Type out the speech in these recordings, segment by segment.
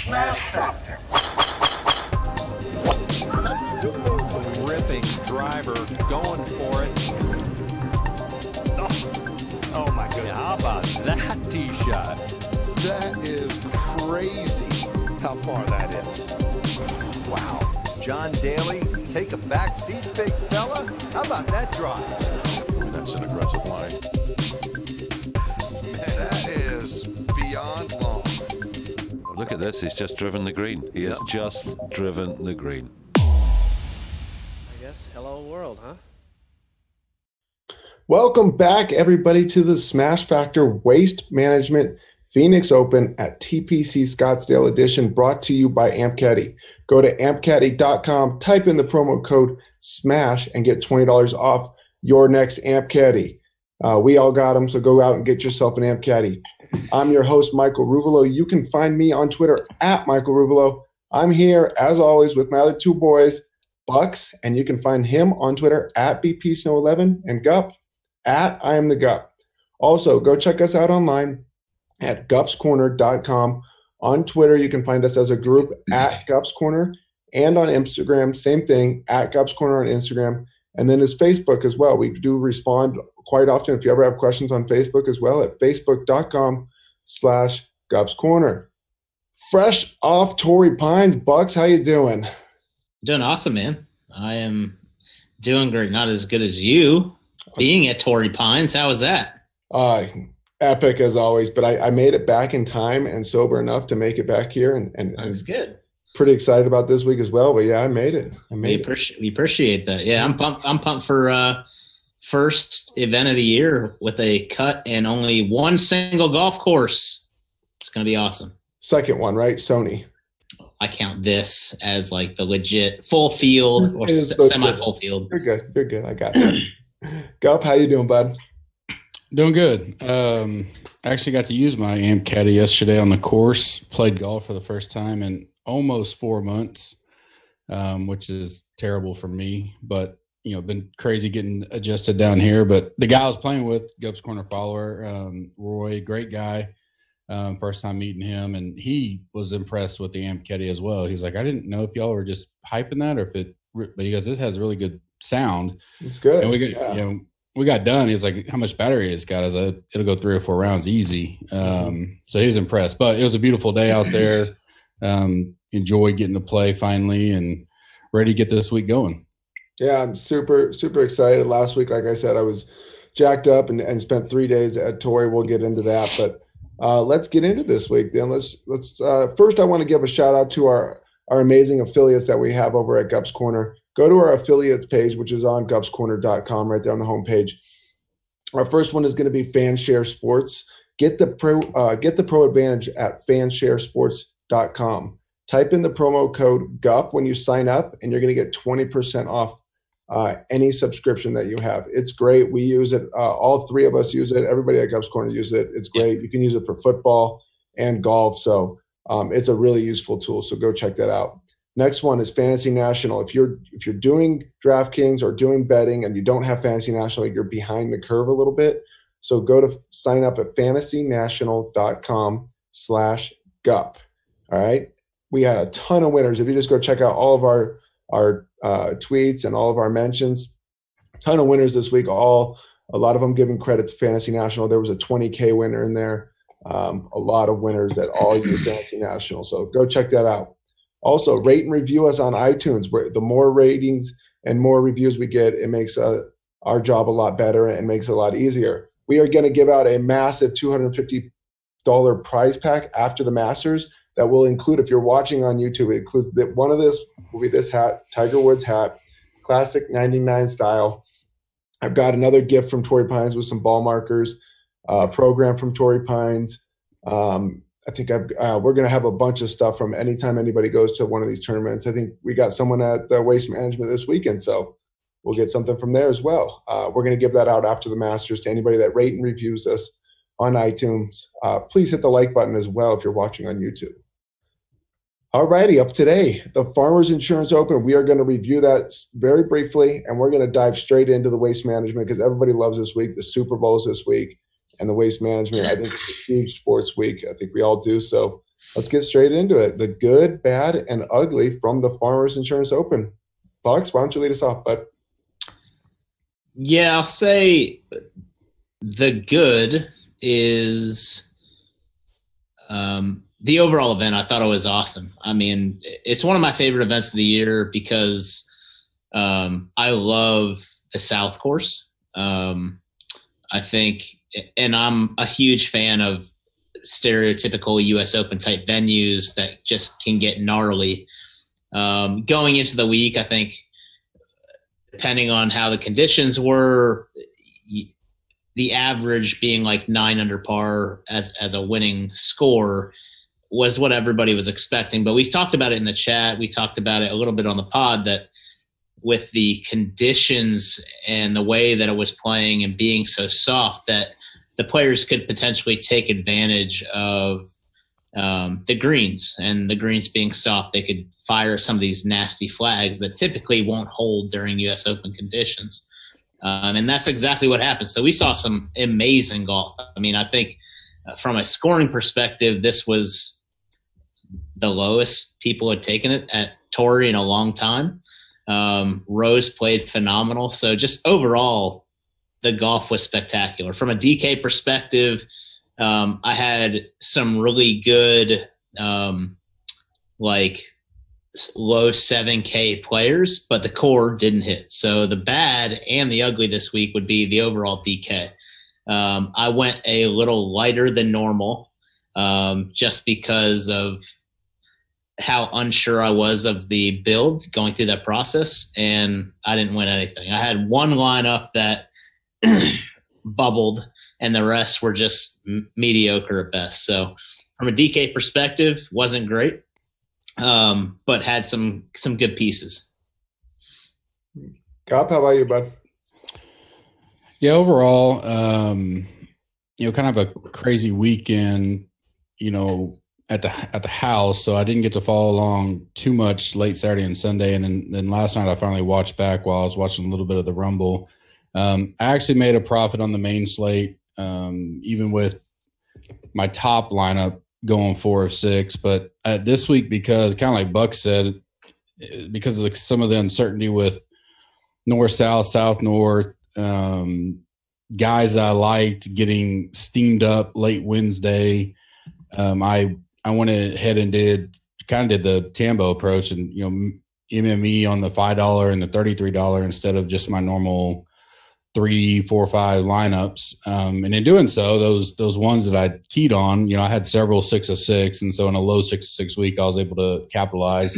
SmashFactor. Ripping driver, going for it. Oh my goodness. How about that tee shot? That is crazy how far that is. Wow. John Daly, take a back seat, big fella. How about that drive? That's an aggressive line. That is beyond long. Look at this. He's just driven the green. He has just driven the green. I guess hello world, huh? Welcome back, everybody, to the SmashFactor Waste Management Phoenix Open at TPC Scottsdale Edition, brought to you by AmpCaddy. Go to ampcaddy.com, type in the promo code SMASH, and get $20 off your next AmpCaddy. We all got them, so go out and get yourself an AmpCaddy. I'm your host, Michael Ruvy. You can find me on Twitter at Michael Ruvy. I'm here, as always, with my other two boys, Bucks, and you can find him on Twitter at BPSnow11, and Gup at I am the Gup. Also, go check us out online at gupscorner.com. On Twitter, you can find us as a group at Gups Corner, and on Instagram, same thing, at Gups Corner on Instagram, and then his Facebook as well. We do respond quite often if you ever have questions on Facebook as well at facebook.com/Gups Corner. Fresh off Torrey Pines, Bucks, how you doing? Doing awesome, man. I am doing great. Not as good as you being at Torrey Pines. How was that? Epic as always, but I made it back in time and sober enough to make it back here, and That's good. Pretty excited about this week as well. But yeah, I made it. We appreciate that. Yeah, I'm pumped for first event of the year with a cut and only one single golf course. It's gonna be awesome. Second one, right? Sony. I count this as like the legit full field or semi-full field. You're good. You're good. I got you. Gup, how you doing, bud? Doing good. I actually got to use my AMP caddy yesterday on the course. Played golf for the first time in almost 4 months, which is terrible for me. But, you know, been crazy getting adjusted down here. But the guy I was playing with, Gups Corner follower, Roy, great guy. First time meeting him, and he was impressed with the AMP caddy as well. He's like, I didn't know if y'all were just hyping that or if it – but he goes, this has really good sound. It's good. And we got done. He was like, how much battery it's got? I was like, it'll go 3 or 4 rounds easy. So he was impressed. But it was a beautiful day out there. Enjoyed getting to play finally and ready to get this week going. Yeah, I'm super, super excited. Last week, like I said, I was jacked up and spent 3 days at Torrey. We'll get into that. But let's get into this week then. Let's first, I want to give a shout out to our amazing affiliates that we have over at Gups Corner. Go to our affiliates page, which is on gupscorner.com right there on the homepage. Our first one is going to be FanShare Sports. Get the pro advantage at fansharesports.com. Type in the promo code GUP when you sign up, and you're going to get 20% off any subscription that you have. It's great. We use it. All three of us use it. Everybody at Gups Corner uses it. It's great. You can use it for football and golf. So it's a really useful tool. So go check that out. Next one is Fantasy National. If you're doing DraftKings or doing betting and you don't have Fantasy National, you're behind the curve a little bit. So go to sign up at fantasynational.com/GUP. All right. We had a ton of winners. If you just go check out all of our tweets and all of our mentions, ton of winners this week. A lot of them giving credit to Fantasy National. There was a 20K winner in there. A lot of winners that all use Fantasy National. So go check that out. Also, rate and review us on iTunes. The more ratings and more reviews we get, it makes our job a lot better and makes it a lot easier. We are going to give out a massive $250 prize pack after the Masters that will include, if you're watching on YouTube, it includes one of this will be this hat, Tiger Woods hat, classic 99 style. I've got another gift from Torrey Pines with some ball markers, program from Torrey Pines. I think we're going to have a bunch of stuff from anytime anybody goes to one of these tournaments. I think we got someone at the Waste Management this weekend, so we'll get something from there as well. We're going to give that out after the Masters to anybody that rate and reviews us on iTunes. Please hit the like button as well if you're watching on YouTube. All righty, up today, the Farmers Insurance Open. We are going to review that very briefly, and we're going to dive straight into the Waste Management because everybody loves this week. The Super Bowl's this week. And the Waste Management, I think it's a huge sports week. I think we all do. So let's get straight into it. The good, bad, and ugly from the Farmers Insurance Open. Bucks, why don't you lead us off, bud? Yeah, I'll say the good is the overall event. I thought it was awesome. I mean, it's one of my favorite events of the year because I love the South Course. I think, and I'm a huge fan of stereotypical U.S. Open type venues that just can get gnarly. Going into the week, I think, depending on how the conditions were, the average being like 9 under par as a winning score was what everybody was expecting. But we talked about it in the chat. We talked about it a little bit on the pod that with the conditions and the way that it was playing and being so soft that the players could potentially take advantage of the greens, and the greens being soft, they could fire some of these nasty flags that typically won't hold during U.S. Open conditions. And that's exactly what happened. So we saw some amazing golf. I mean, I think from a scoring perspective, this was the lowest people had taken it at Torrey in a long time. Rose played phenomenal. So just overall, the golf was spectacular. From a DK perspective, I had some really good, like low 7K players, but the core didn't hit. So the bad and the ugly this week would be the overall DK. I went a little lighter than normal, just because of how unsure I was of the build going through that process, and I didn't win anything. I had one lineup that bubbled, and the rest were just mediocre at best. So from a DK perspective, wasn't great, but had some good pieces. Cop, how about you, bud? Yeah, overall, kind of a crazy weekend, at the house. So I didn't get to follow along too much late Saturday and Sunday. And then last night I finally watched back while I was watching a little bit of the Rumble. I actually made a profit on the main slate, even with my top lineup going 4 of 6. But this week, because kind of like Buck said, because of some of the uncertainty with north-south, south-north, guys I liked getting steamed up late Wednesday, I went ahead and did the Tambo approach and, MME on the $5 and the $33 instead of just my normal 3, 4, 5 lineups. And in doing so, those ones that I keyed on, I had several 6 of 6. And so in a low 6 of 6 week, I was able to capitalize.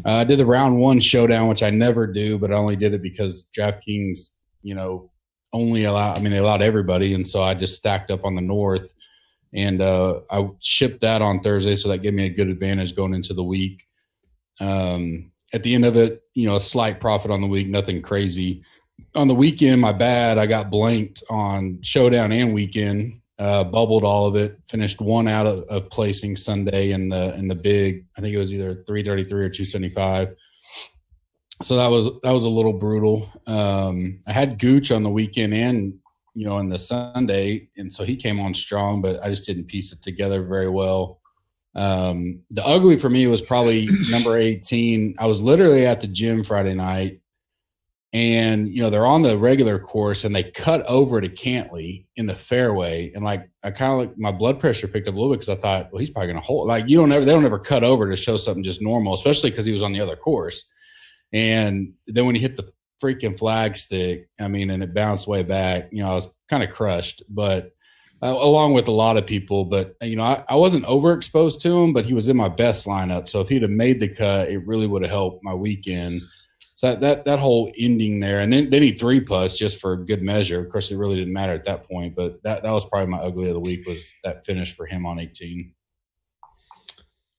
I did the round 1 showdown, which I never do, but I only did it because DraftKings, they allowed everybody. And so I just stacked up on the north. And I shipped that on Thursday, so that gave me a good advantage going into the week. At the end of it, a slight profit on the week, nothing crazy. On the weekend, my bad, I got blanked on showdown and weekend, bubbled all of it, finished 1 out of placing Sunday in the big. I think it was either 333 or 275. So that was a little brutal. I had Gooch on the weekend and in the Sunday, and so he came on strong, but I just didn't piece it together very well. The ugly for me was probably number 18. I was literally at the gym Friday night, and they're on the regular course, and they cut over to Cantley in the fairway, and my blood pressure picked up a little bit because I thought, well, he's probably going to hold. They don't ever cut over to show something just normal, especially because he was on the other course. And then when he hit the freaking flag stick, and it bounced way back, I was kind of crushed, but along with a lot of people, but I wasn't overexposed to him, but he was in my best lineup. So if he'd have made the cut, it really would have helped my weekend. So that whole ending there, and then he 3-putts just for good measure. Of course, it really didn't matter at that point, but that was probably my ugly of the week, was that finish for him on 18.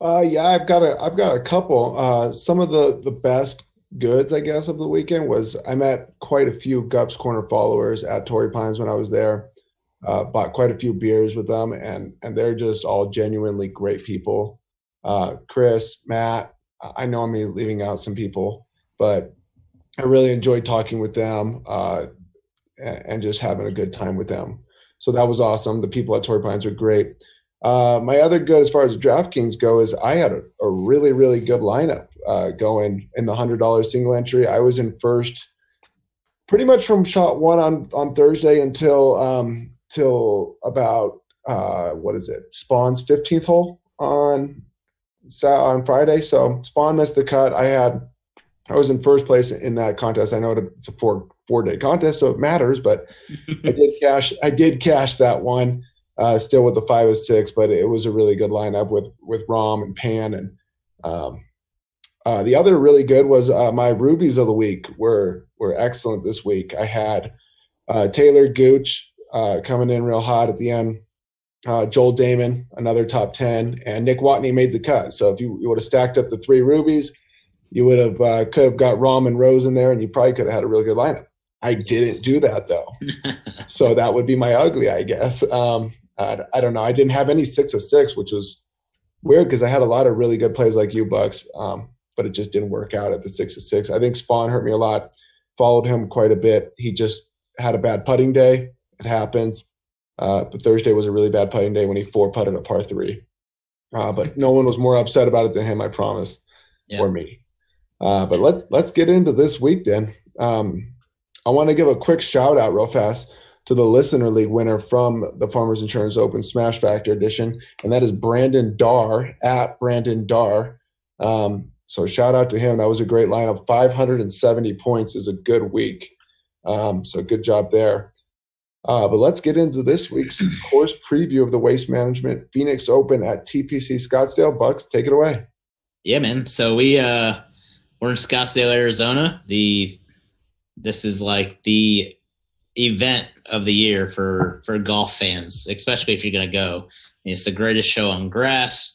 Yeah, I've got a couple. Some of the best goods, I guess, of the weekend was I met quite a few Gups Corner followers at Torrey Pines when I was there. Bought quite a few beers with them, and they're just all genuinely great people. Chris, Matt, I know I'm leaving out some people, but I really enjoyed talking with them and just having a good time with them. So that was awesome. The people at Torrey Pines are great. My other good as far as DraftKings go is I had a really, really good lineup going in the $100 single entry. I was in first pretty much from shot one on Thursday until till about Spawn's 15th hole on Friday. So Spawn missed the cut. I was in first place in that contest. I know it's a four-day contest, so it matters, but I did cash that one. Still with the 5 of 6, but it was a really good lineup with Rom and Pan. And the other really good was my rubies of the week were excellent this week. I had Taylor Gooch coming in real hot at the end. Joel Damon, another top 10, and Nick Watney made the cut. So if you would have stacked up the 3 rubies, you would have could have got Rom and Rose in there, and you probably could have had a really good lineup. I didn't do that though, so that would be my ugly, I guess. I don't know. I didn't have any 6 of 6, which was weird because I had a lot of really good plays like you, Bucks, but it just didn't work out at the 6 of 6. I think Spawn hurt me a lot. Followed him quite a bit. He just had a bad putting day. It happens. But Thursday was a really bad putting day when he 4-putted a par 3. But no one was more upset about it than him, I promise, or me. But let's get into this week then. I want to give a quick shout out real fast to the Listener League winner from the Farmers Insurance Open SmashFactor edition, and that is Brandon Darr, at Brandon Darr. So shout out to him. That was a great lineup. 570 points is a good week. So good job there. But let's get into this week's course preview of the Waste Management Phoenix Open at TPC Scottsdale. Bucks, take it away. Yeah, man. So we're in Scottsdale, Arizona. This is like the event of the year for golf fans, especially if you're going to go. It's the greatest show on grass.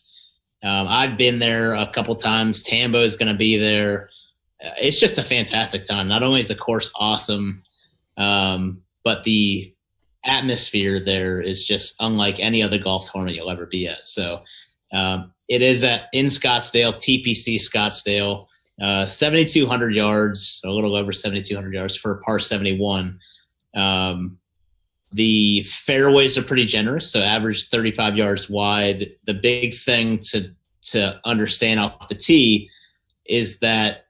I've been there a couple times. Tambo is going to be there. It's just a fantastic time. Not only is the course awesome, but the atmosphere there is just unlike any other golf tournament you'll ever be at. So it is in Scottsdale, TPC Scottsdale, 7,200 yards, a little over 7,200 yards for a par 71. The fairways are pretty generous, so average 35 yards wide. The big thing to understand off the tee is that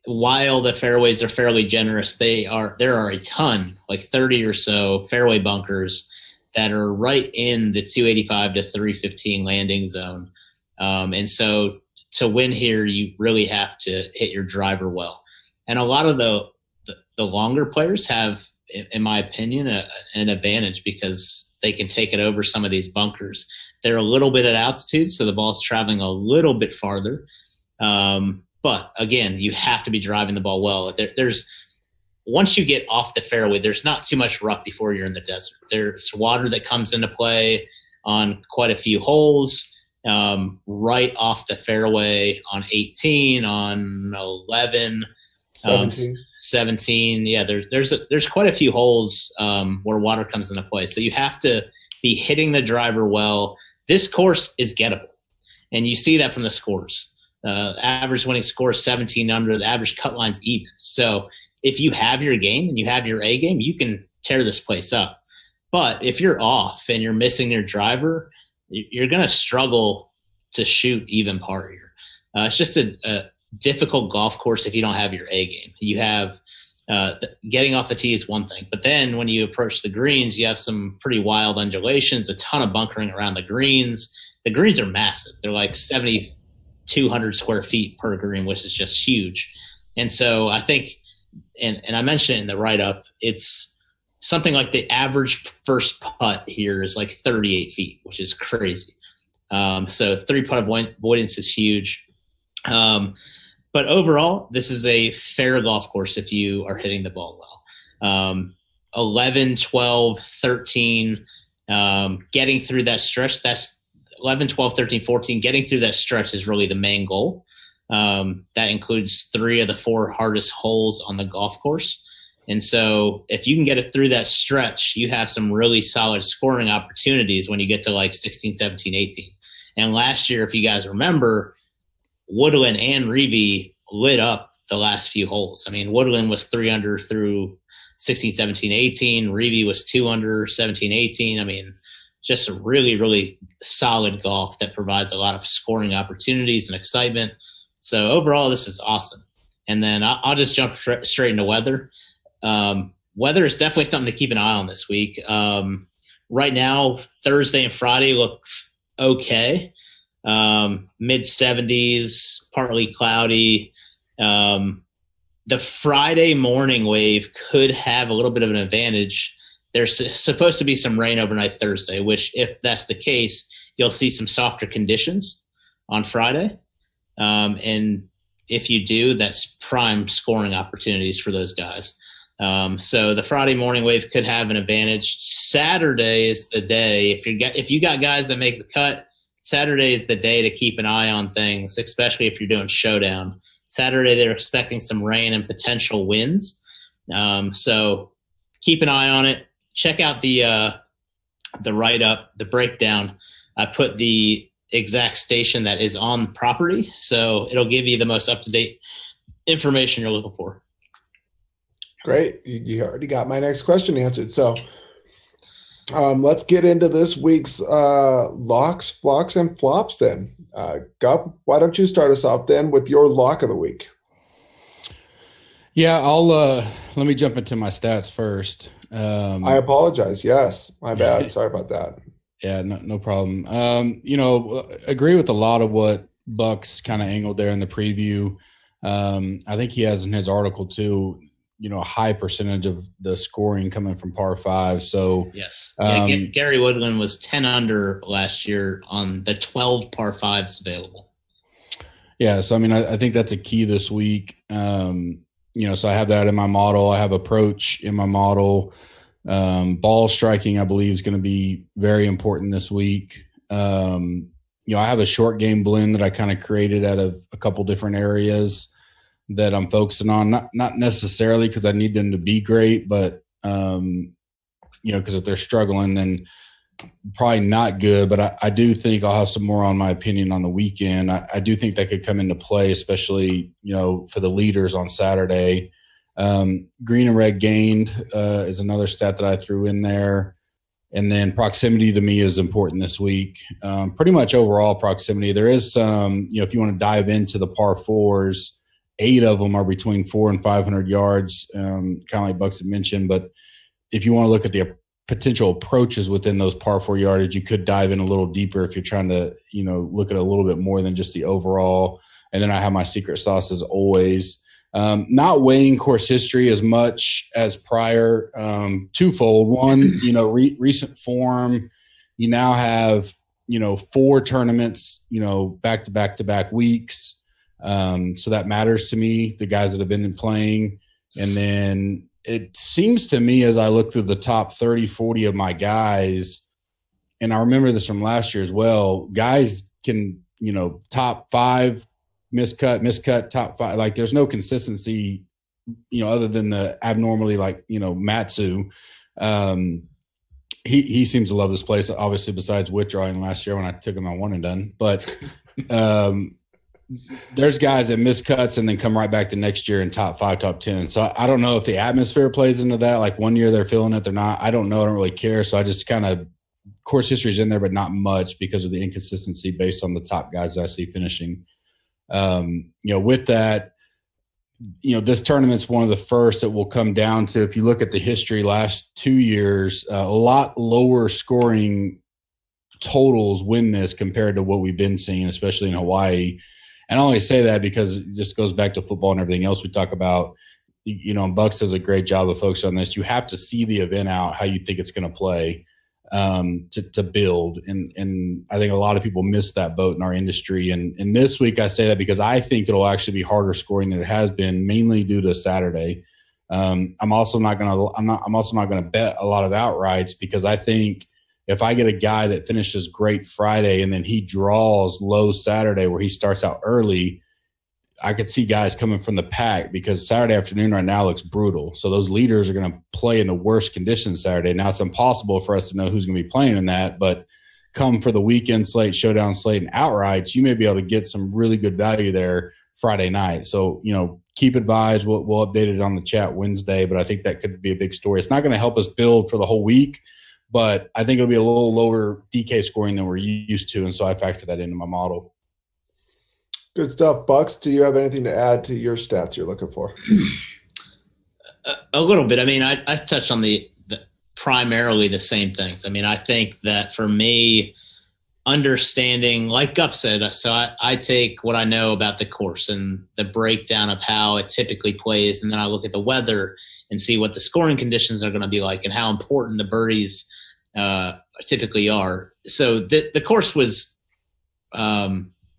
while the fairways are fairly generous, there are a ton, like 30 or so fairway bunkers that are right in the 285 to 315 landing zone. And so to win here, you really have to hit your driver well. And a lot of the longer players have, in my opinion, an advantage because they can take it over some of these bunkers. They're a little bit at altitude, so the ball's traveling a little bit farther. But again, you have to be driving the ball well. There's once you get off the fairway, there's not too much rough before you're in the desert. There's water that comes into play on quite a few holes, right off the fairway on 18, on 11, 17. Yeah, there's quite a few holes where water comes into play. So you have to be hitting the driver well. This course is gettable, and you see that from the scores. Average winning score is 17 under. The average cut line's even. So if you have your game and you have your A game, you can tear this place up. But if you're off and you're missing your driver, you're going to struggle to shoot even par here. It's just a difficult golf course if you don't have your A game. You have getting off the tee is one thing, but then when you approach the greens, you have some pretty wild undulations, a ton of bunkering around the greens. The greens are massive. They're like 7,200 square feet per green, which is just huge. And so I think, and I mentioned it in the write-up, it's something like the average first putt here is like 38 feet, which is crazy. So 3-putt avoidance is huge. But overall, this is a fair golf course if you are hitting the ball well. 11, 12, 13, getting through that stretch, that's 11, 12, 13, 14, getting through that stretch is really the main goal. That includes 3 of the 4 hardest holes on the golf course. And so if you can get it through that stretch, you have some really solid scoring opportunities when you get to like 16, 17, 18. And last year, if you guys remember, Woodland and Ruvy lit up the last few holes. I mean, Woodland was 3 under through 16, 17, 18. Ruvy was 2 under 17, 18. I mean, just a really, really solid golf that provides a lot of scoring opportunities and excitement. So overall, this is awesome. And then I'll just jump straight into weather. Weather is definitely something to keep an eye on this week. Right now, Thursday and Friday look okay. Mid-70s, partly cloudy. The Friday morning wave could have a little bit of an advantage. There's supposed to be some rain overnight Thursday, which if that's the case, you'll see some softer conditions on Friday. And if you do, that's prime scoring opportunities for those guys. So the Friday morning wave could have an advantage. Saturday is the day. If you got guys that make the cut, Saturday is the day to keep an eye on things, especially if you're doing showdown. Saturday, they're expecting some rain and potential winds. So keep an eye on it. Check out the write-up, the breakdown. I put the exact station that is on property, so it'll give you the most up-to-date information you're looking for. Great. You already got my next question answered. So let's get into this week's locks, flocks, and flops then. Gup, why don't you start us off then with your lock of the week? Yeah, I'll let me jump into my stats first. I apologize. Yes, my bad. Sorry about that. Yeah, no problem. Agree with a lot of what Buck's kind of angled there in the preview. I think he has in his article too, a high percentage of the scoring coming from par 5. So yes, Gary Woodland was 10 under last year on the 12 par 5s available. Yeah, so I think that's a key this week. So I have that in my model. I have approach in my model. Ball striking, I believe, is going to be very important this week. I have a short game blend that I kind of created out of a couple different areas that I'm focusing on. Not necessarily because I need them to be great, but because if they're struggling, then probably not good. But I do think I'll have some more on my opinion on the weekend. I do think that could come into play, especially for the leaders on Saturday. Green and red gained is another stat that I threw in there. And then proximity to me is important this week. Pretty much overall proximity. There is some, if you want to dive into the par 4s, 8 of them are between 400 and 500 yards, kind of like Bucks had mentioned. But if you want to look at the potential approaches within those par 4 yardage, you could dive in a little deeper if you're trying to, look at a little bit more than just the overall. And then I have my secret sauce as always. Not weighing course history as much as prior, twofold. One, recent form. You now have, 4 tournaments, back to back to back weeks. So that matters to me, the guys that have been playing. And then it seems to me as I look through the top 30, 40 of my guys, and I remember this from last year as well, guys can, top 5, miscut, top 5. Like there's no consistency, other than the abnormally Matsu. He seems to love this place, obviously, besides withdrawing last year when I took him on one and done. But there's guys that miss cuts and then come right back the next year in top 5, top 10. So I don't know if the atmosphere plays into that. Like one year they're feeling it, they're not. I don't know. I don't really care. So I just kind of course history is in there, but not much because of the inconsistency based on the top guys that I see finishing. With that, this tournament's one of the first that will come down to, if you look at the history last 2 years, a lot lower scoring totals win this compared to what we've been seeing, especially in Hawaii. And I only say that because it just goes back to football and everything else we talk about. And Bucks does a great job of focusing on this. You have to see the event out, how you think it's going to play, to build. And I think a lot of people miss that boat in our industry. And this week I say that because I think it'll actually be harder scoring than it has been, mainly due to Saturday. I'm also not going to bet a lot of outrights because I think if I get a guy that finishes great Friday and then he draws low Saturday where he starts out early, I could see guys coming from the pack because Saturday afternoon right now looks brutal. So those leaders are going to play in the worst conditions Saturday. Now it's impossible for us to know who's going to be playing in that, but come for the weekend slate, showdown slate, and outrights, you may be able to get some really good value there Friday night. So, keep advised. We'll update it on the chat Wednesday, but I think that could be a big story. It's not going to help us build for the whole week, but I think it'll be a little lower DK scoring than we're used to, and so I factor that into my model. Good stuff. Bucks, do you have anything to add to your stats you're looking for? A little bit. I mean, I touched on the primarily the same things. I mean, I think that for me, understanding, like Gup said, so I take what I know about the course and the breakdown of how it typically plays, and then I look at the weather and see what the scoring conditions are going to be like and how important the birdies typically are. So the course was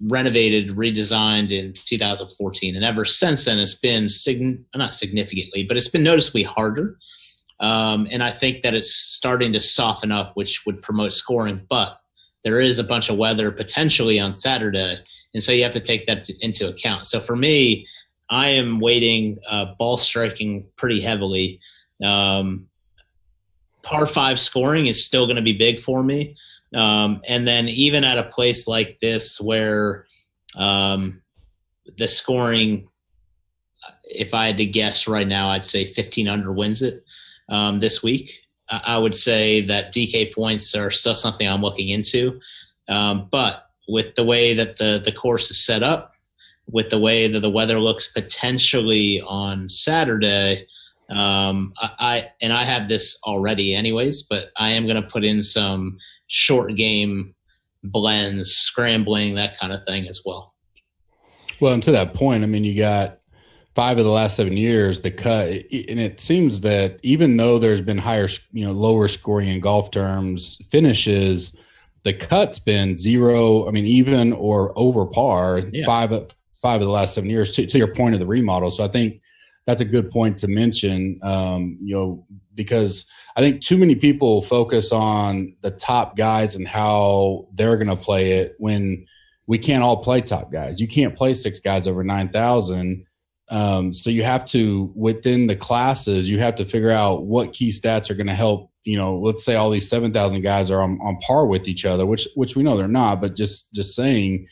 renovated, redesigned in 2014, and ever since then it's been not significantly, but it's been noticeably harder. And I think that it's starting to soften up, which would promote scoring, but there is a bunch of weather potentially on Saturday, and so you have to take that into account. So for me, I am weighting ball striking pretty heavily. Par 5 scoring is still going to be big for me. And then even at a place like this where the scoring, if I had to guess right now, I'd say 15 under wins it this week. I would say that DK points are still something I'm looking into. But with the way that the course is set up, with the way that the weather looks potentially on Saturday, I have this already anyways, but I am going to put in some short game blends, scrambling, that kind of thing as well. Well, and to that point, I mean, you got 5 of the last 7 years, the cut, and it seems that even though there's been higher, lower scoring in golf terms finishes, the cut's been 0. I mean, even or over par. Yeah. 5 of the last 7 years. To your point of the remodel, so I think that's a good point to mention. Because I think too many people focus on the top guys and how they're going to play it when we can't all play top guys. You can't play 6 guys over 9,000. So you have to, within the classes, you have to figure out what key stats are going to help. Let's say all these 7,000 guys are on par with each other, which we know they're not, but just saying,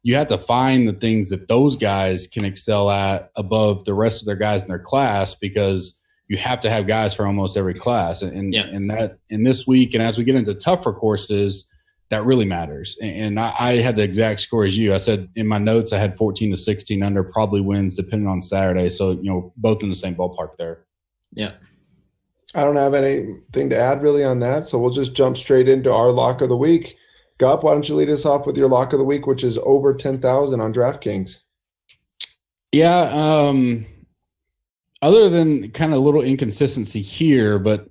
you have to find the things that those guys can excel at above the rest of their guys in their class, because you have to have guys for almost every class. And that in this week, and as we get into tougher courses, that really matters. And I had the exact score as you. I said in my notes, I had 14 to 16 under, probably wins depending on Saturday. So, both in the same ballpark there. Yeah. I don't have anything to add really on that. So we'll just jump straight into our lock of the week. Gup, why don't you lead us off with your lock of the week, which is over 10,000 on DraftKings? Yeah. Other than kind of a little inconsistency here, but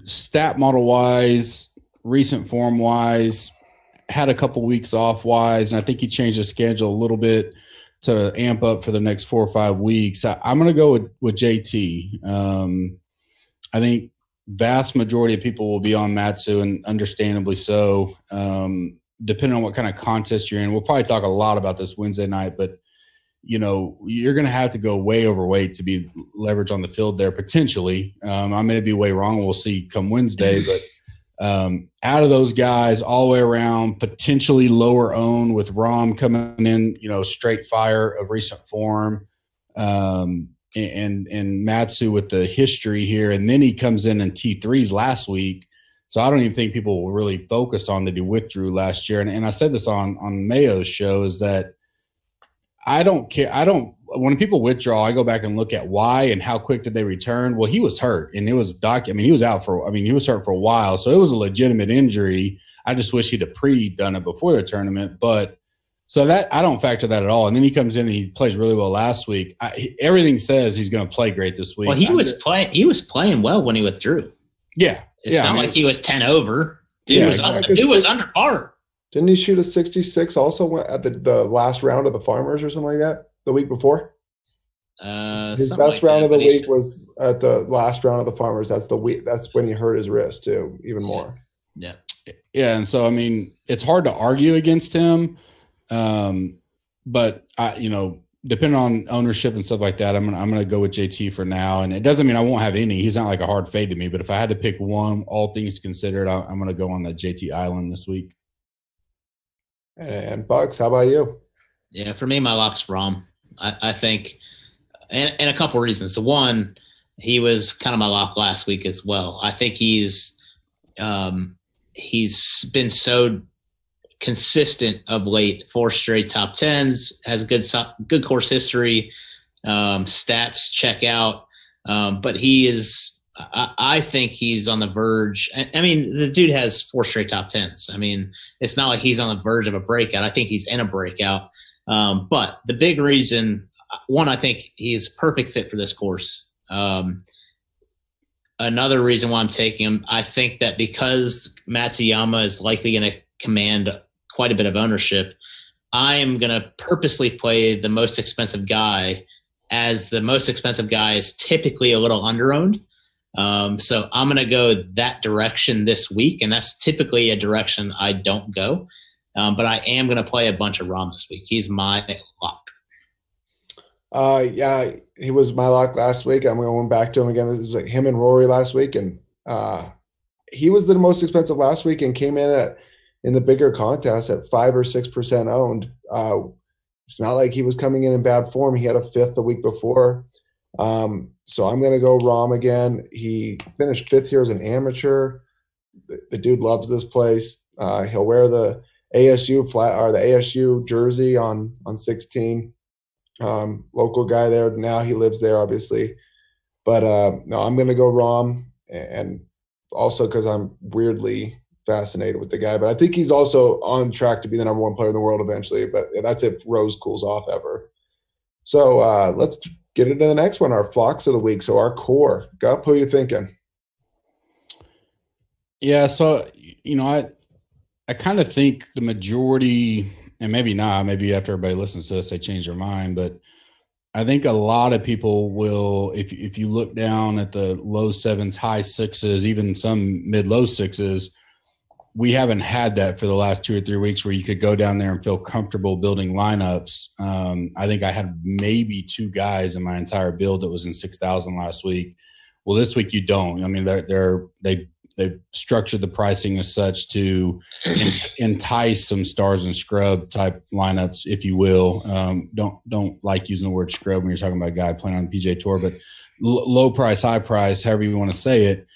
stat model wise, recent form wise, had a couple weeks off wise, and I think he changed his schedule a little bit to amp up for the next 4 or 5 weeks. I'm going to go with JT. I think vast majority of people will be on Matsu, and understandably so, depending on what kind of contest you're in. We'll probably talk a lot about this Wednesday night, but you're going to have to go way overweight to be leverage on the field there potentially. I may be way wrong. We'll see come Wednesday, but out of those guys all the way around, potentially lower own with Rahm coming in, straight fire of recent form, and Matsu with the history here. And then he comes in T3s last week. So I don't even think people will really focus on that he withdrew last year. And I said this on Mayo's show, is that I don't care. When people withdraw, I go back and look at why and how quick did they return. Well, he was hurt, and it was he was out he was hurt for a while. So it was a legitimate injury. I just wish he'd have pre-done it before the tournament. But so that I don't factor that at all. And then he comes in and he plays really well last week. Everything says he's going to play great this week. Well, he was playing well when he withdrew. Yeah. It's not like he was 10 over. Dude was under par. Didn't he shoot a 66 also at the last round of the Farmers or something like that the week before? His best round of the week was at the last round of the Farmers. That's when he hurt his wrist too, even more. Yeah. Yeah. And so, it's hard to argue against him. But depending on ownership and stuff like that, I'm going to go with JT for now. And it doesn't mean I won't have any. He's not like a hard fade to me, but if I had to pick one, all things considered, I'm going to go on the JT Island this week. And Bucks, how about you? Yeah, for me, my lock's Rahm. I think, and a couple reasons. So one, he was kind of my lock last week as well. I think he's He's been so consistent of late, 4 straight top 10s, has good course history, stats check out. But he is, I think he's on the verge. I mean, the dude has 4 straight top 10s. I mean, it's not like he's on the verge of a breakout. I think he's in a breakout. But the big reason, one, I think he's perfect fit for this course. Another reason why I'm taking him, I think that because Matsuyama is likely going to command quite a bit of ownership, I am going to purposely play the most expensive guy, as the most expensive guy is typically a little underowned. So I'm going to go that direction this week, and that's typically a direction I don't go. But I am going to play a bunch of Rahm this week. He's my lock. Yeah, he was my lock last week. I'm going back to him again. This was like him and Rory last week, and he was the most expensive last week and came in the bigger contest at 5 or 6% owned. It's not like he was coming in bad form. He had a 5th the week before. So I'm going to go Rahm again. He finished 5th here as an amateur. The dude loves this place. He'll wear the ASU the ASU jersey on 16. Local guy there. Now he lives there, obviously. But no, I'm going to go Rahm, and also because I'm weirdly fascinated with the guy. But I think he's also on track to be the number 1 player in the world eventually. But that's if Rose cools off ever. So let's get into the next one, our flocks of the week. So our core. Gup, who are you thinking? Yeah, so, I kind of think the majority – and maybe not, maybe after everybody listens to us, they change their mind. But I think a lot of people will, if you look down at the low 7s, high 6s, even some mid-low 6s, we haven't had that for the last 2 or 3 weeks where you could go down there and feel comfortable building lineups. I think I had maybe 2 guys in my entire build that was in 6,000 last week. Well, this week you don't. I mean, they've structured the pricing as such to entice some stars and scrub type lineups, if you will. Don't like using the word scrub when you're talking about a guy playing on the PGA Tour, but low price, high price, however you want to say it.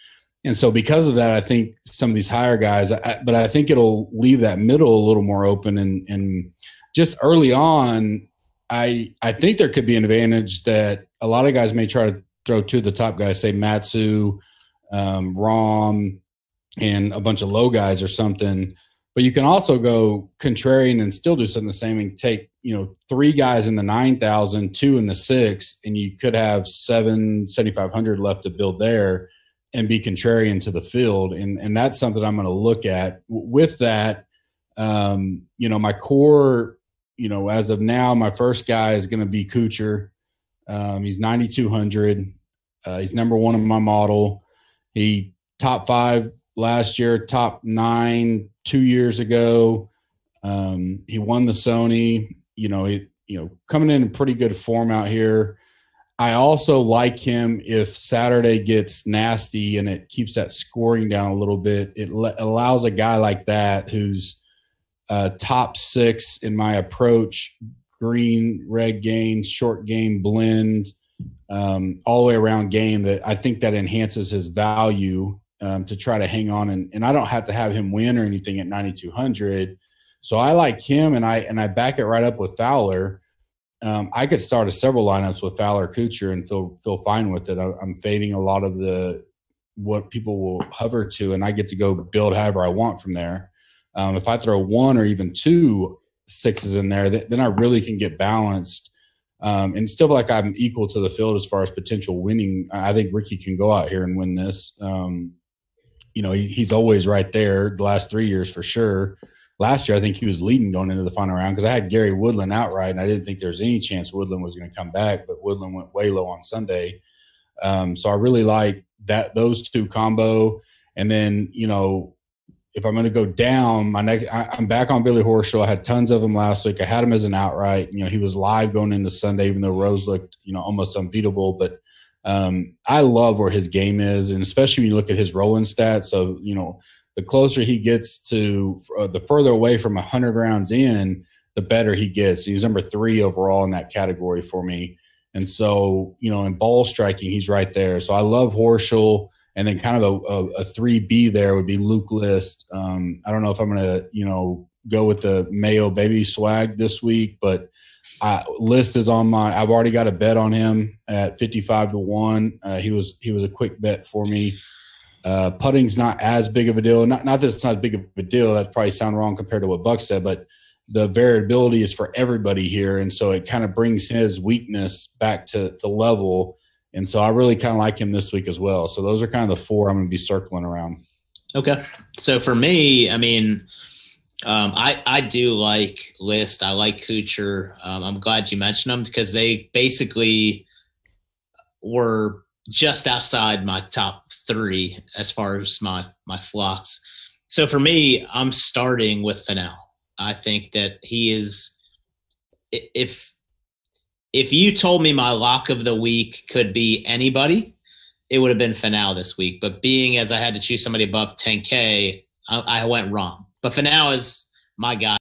And so because of that, I think some of these higher guys, but I think it'll leave that middle a little more open. And just early on, I think there could be an advantage that a lot of guys may try to throw 2 of the top guys, say Matsu, Rahm, and a bunch of low guys or something. But you can also go contrarian and still do something the same and take, 3 guys in the 9,000, 2 in the 6, and you could have 7,500 left to build there and be contrarian to the field. And that's something I'm going to look at. With that, my core, as of now, my first guy is going to be Kuchar. He's 9,200. He's number 1 in my model. He top 5 last year, top 9 2 years ago. He won the Sony. Coming in pretty good form out here. I also like him if Saturday gets nasty and it keeps that scoring down a little bit. It allows a guy like that who's top 6 in my approach, green, red game, short game blend, all the way around game, that I think that enhances his value to try to hang on. And I don't have to have him win or anything at 9,200. So I like him, and I back it right up with Fowler. I could start several lineups with Fowler, Kuchar, and feel fine with it. I'm fading a lot of what people will hover to, and I get to go build however I want from there. If I throw 1 or even 2 6s in there, then I really can get balanced and still feel like I'm equal to the field as far as potential winning. I think Ricky can go out here and win this. He's always right there the last 3 years for sure. Last year, I think he was leading going into the final round because I had Gary Woodland outright, and I didn't think there was any chance Woodland was going to come back, but Woodland went way low on Sunday. So I really like those 2 combo. And then, if I'm going to go down, I'm back on Billy Horschel. I had tons of him last week. I had him as an outright. He was live going into Sunday, even though Rose looked, almost unbeatable. But I love where his game is, and especially when you look at his rolling stats. So, the closer he gets to the further away from 100 rounds in, the better he gets. He's number 3 overall in that category for me. And so, in ball striking, he's right there. So I love Horschel. And then kind of a 3B there would be Luke List. I don't know if I'm going to, go with the Mayo baby swag this week, but List is on I've already got a bet on him at 55-1. He was a quick bet for me. Putting's not as big of a deal. Not that it's not as big of a deal. That probably sound wrong compared to what Buck said, but the variability is for everybody here. And so it kind of brings his weakness back to level. And so I really kind of like him this week as well. So those are kind of the 4 I'm going to be circling around. Okay. So for me, I mean, I do like List. I like Kuchar. I'm glad you mentioned them because they basically were just outside my top 3 as far as my flocks. So for me, I'm starting with Finau. I think that he is – if you told me my lock of the week could be anybody, it would have been Finau this week. But being as I had to choose somebody above 10K, I went wrong. But Finau is my guy.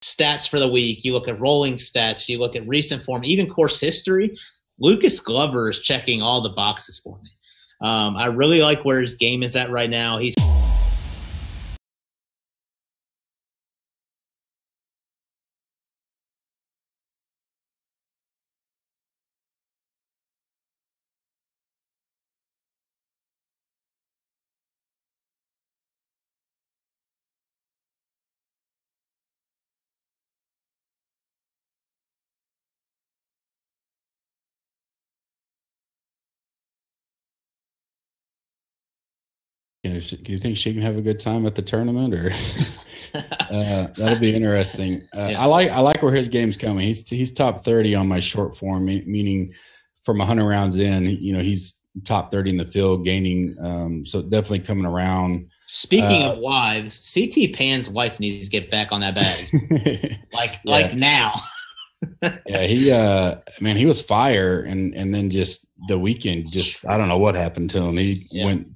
Stats for the week, you look at rolling stats, you look at recent form, even course history, Lucas Glover is checking all the boxes for me. I really like where his game is at right now. He's Do you think she can have a good time at the tournament, or that'll be interesting? Yes. I like where his game's coming. He's top 30 on my short form, meaning from 100 rounds in, he's top 30 in the field, gaining. So definitely coming around. Speaking of wives, CT Pan's wife needs to get back on that bag, like now. Yeah, he was fire, and then just the weekend, I don't know what happened to him. He went.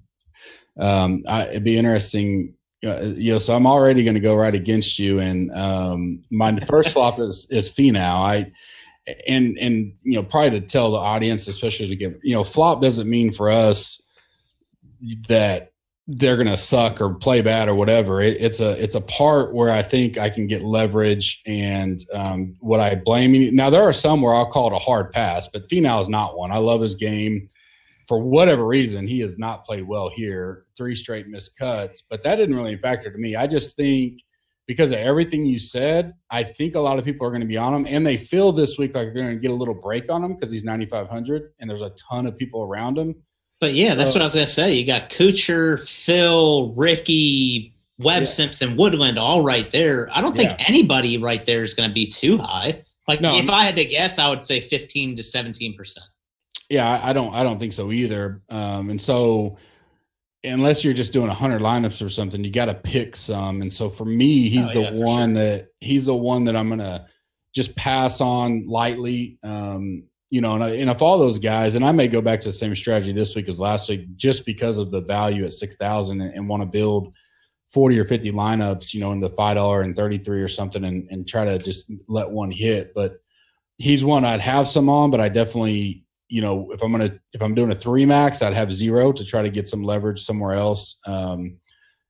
It'd be interesting. So I'm already going to go right against you, and my first flop is Finau. And probably to tell the audience, especially as we get, flop doesn't mean for us that they're going to suck or play bad or whatever. It's a part where I think I can get leverage, and what I blame. Now there are some where I'll call it a hard pass, but Finau is not one. I love his game. For whatever reason, he has not played well here. 3 straight missed cuts, but that didn't really factor to me. I just think because of everything you said, I think a lot of people are going to be on him, and they feel this week like they're going to get a little break on him because he's 9,500 and there's a ton of people around him. But yeah, that's what I was going to say. You got Kuchar, Phil, Ricky, Webb, Simpson, Woodland, all right there. I don't think anybody right there is going to be too high. If I had to guess, I would say 15 to 17%. Yeah, I don't think so either. And so unless you're just doing 100 lineups or something, you got to pick some. And so for me, he's the one that I'm going to just pass on lightly. And if all those guys, and I may go back to the same strategy this week as last week, just because of the value at 6,000 and want to build 40 or 50 lineups, in the $5 and 33 or something, and try to just let one hit. But he's one I'd have some on, but I definitely, if I'm doing a 3 max, I'd have 0 to try to get some leverage somewhere else.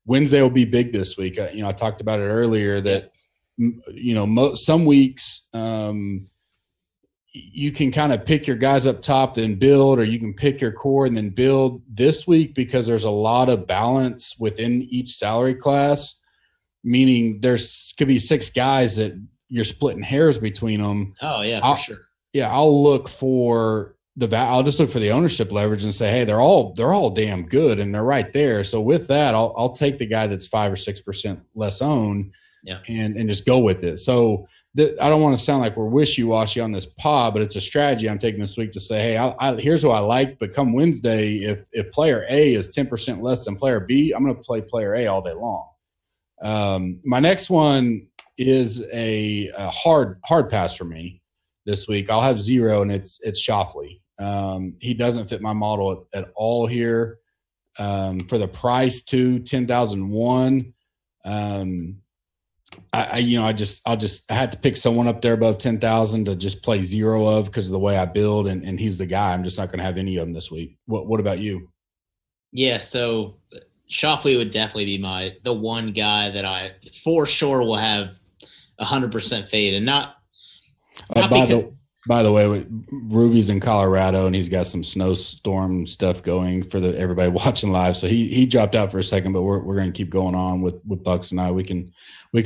Wednesday will be big this week. I talked about it earlier that, some weeks you can kind of pick your guys up top, then build, or you can pick your core and then build. This week, because there's a lot of balance within each salary class, meaning could be 6 guys that you're splitting hairs between them. Oh yeah, for sure. Yeah, I'll look for I'll just look for the ownership leverage and say, hey, they're all damn good and they're right there. So with that, I'll take the guy that's 5 or 6% less owned, and just go with it. So I don't want to sound like we're wishy-washy on this pod, but it's a strategy I'm taking this week to say, hey, here's who I like, but come Wednesday, if player A is 10% less than player B, I'm going to play player A all day long. My next one is a hard pass for me this week. I'll have 0, and it's Shoffley. He doesn't fit my model at all here. For the price too, 10,001. I had to pick someone up there above 10,000 to just play 0 of because of the way I build, and he's the guy. I'm just not going to have any of them this week. What about you? Yeah, so Shoffley would definitely be the one guy that I for sure will have 100% fade, and not By the way, Ruvy's in Colorado, and he's got some snowstorm stuff going for everybody watching live. So he dropped out for a second, but we're going to keep going on with Bucks and I. We can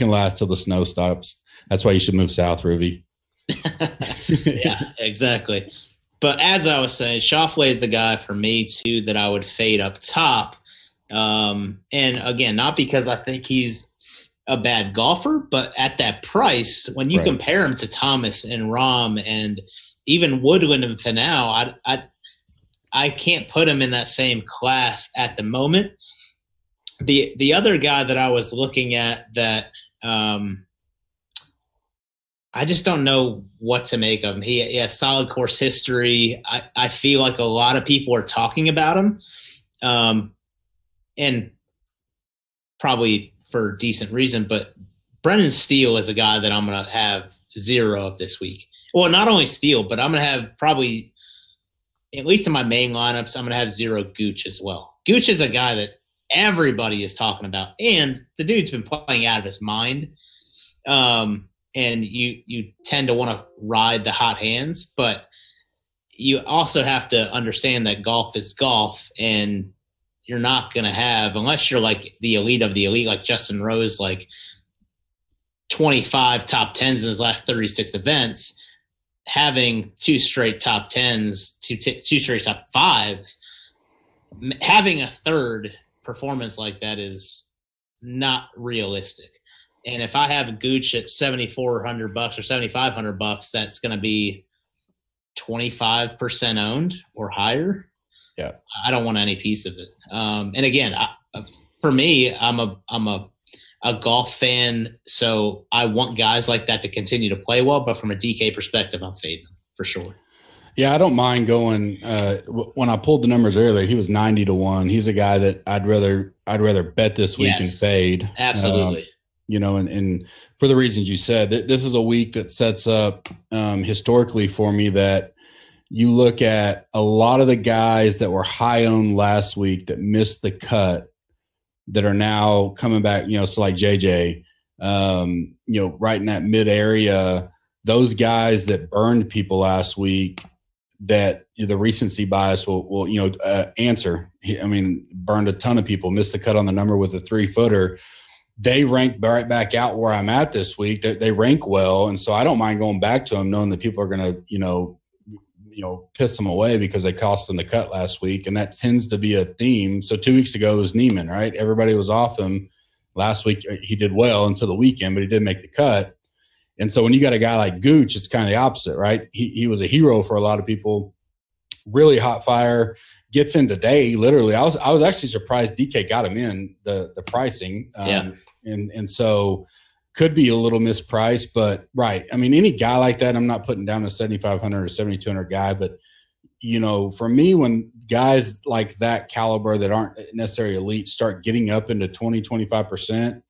last till the snow stops. That's why you should move south, Ruvy. Yeah, exactly. But as I was saying, Shoffley is the guy for me too that I would fade up top. And again, not because I think he's a bad golfer, but at that price, when you compare him to Thomas and Rahm and even Woodland and Finau, I can't put him in that same class at the moment. The other guy that I was looking at that I just don't know what to make of him. He has solid course history. I feel like a lot of people are talking about him, and probably for decent reason, but Brendan Steele is a guy that I'm going to have 0 of this week. Well, not only Steele, but I'm going to have probably, at least in my main lineups, I'm going to have 0 Gooch as well. Gooch is a guy that everybody is talking about, and the dude's been playing out of his mind. And you tend to want to ride the hot hands, but you also have to understand that golf is golf, and you're not going to have, unless you're like the elite of the elite, like Justin Rose, like 25 top 10s in his last 36 events, having 2 straight top 10s, two straight top 5s, having a third performance like that is not realistic. And if I have Gooch at $7,400 or $7,500, that's going to be 25% owned or higher. Yeah, I don't want any piece of it. And again, for me, I'm a golf fan, so I want guys like that to continue to play well. But from a DK perspective, I'm fading them for sure. Yeah, I don't mind going. When I pulled the numbers earlier, he was 90-1. He's a guy that I'd rather bet this week and fade. Absolutely. And for the reasons you said, this is a week that sets up historically for me that you look at a lot of the guys that were high owned last week that missed the cut that are now coming back, so like JJ, right in that mid area, those guys that burned people last week that the recency bias will answer. Burned a ton of people, missed the cut on the number with a 3-footer. They rank right back out where I'm at this week. They rank well. And so I don't mind going back to them knowing that people are going to, piss them away because they cost them the cut last week. And that tends to be a theme. So 2 weeks ago it was Neiman, right? Everybody was off him. Last week he did well until the weekend, but he did make the cut. And so when you got a guy like Gooch, it's kind of the opposite, right? He was a hero for a lot of people, really hot fire, gets in today. Literally, I was actually surprised DK got him in the pricing. And so could be a little mispriced, but right. Any guy like that, I'm not putting down a 7,500 or 7,200 guy, but for me, when guys like that caliber that aren't necessarily elite start getting up into 20, 25%,